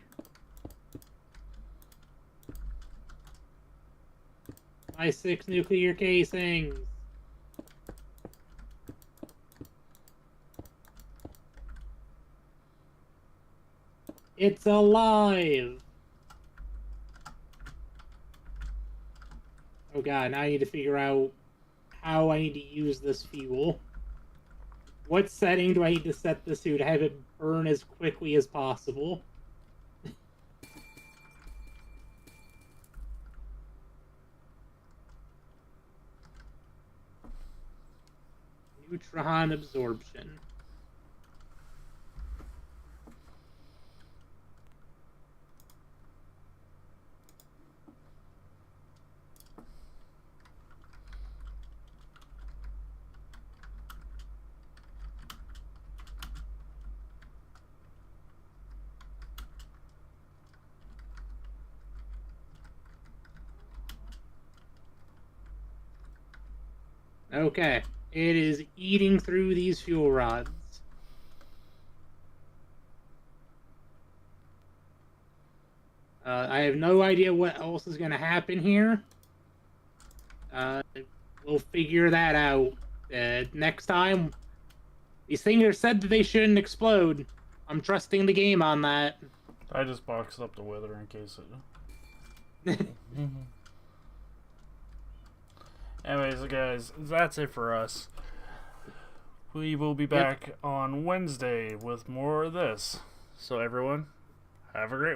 My 6 nuclear casings. It's alive! Oh god, now I need to figure out how I need to use this fuel. What setting do I need to set this to have it burn as quickly as possible? Neutron absorption. Okay, it is eating through these fuel rods. I have no idea what else is going to happen here. We'll figure that out next time. These things are said that they shouldn't explode. I'm trusting the game on that. I just boxed up the weather in case it. Anyways, guys, that's it for us. We will be back on Wednesday with more of this. So, everyone, have a great one.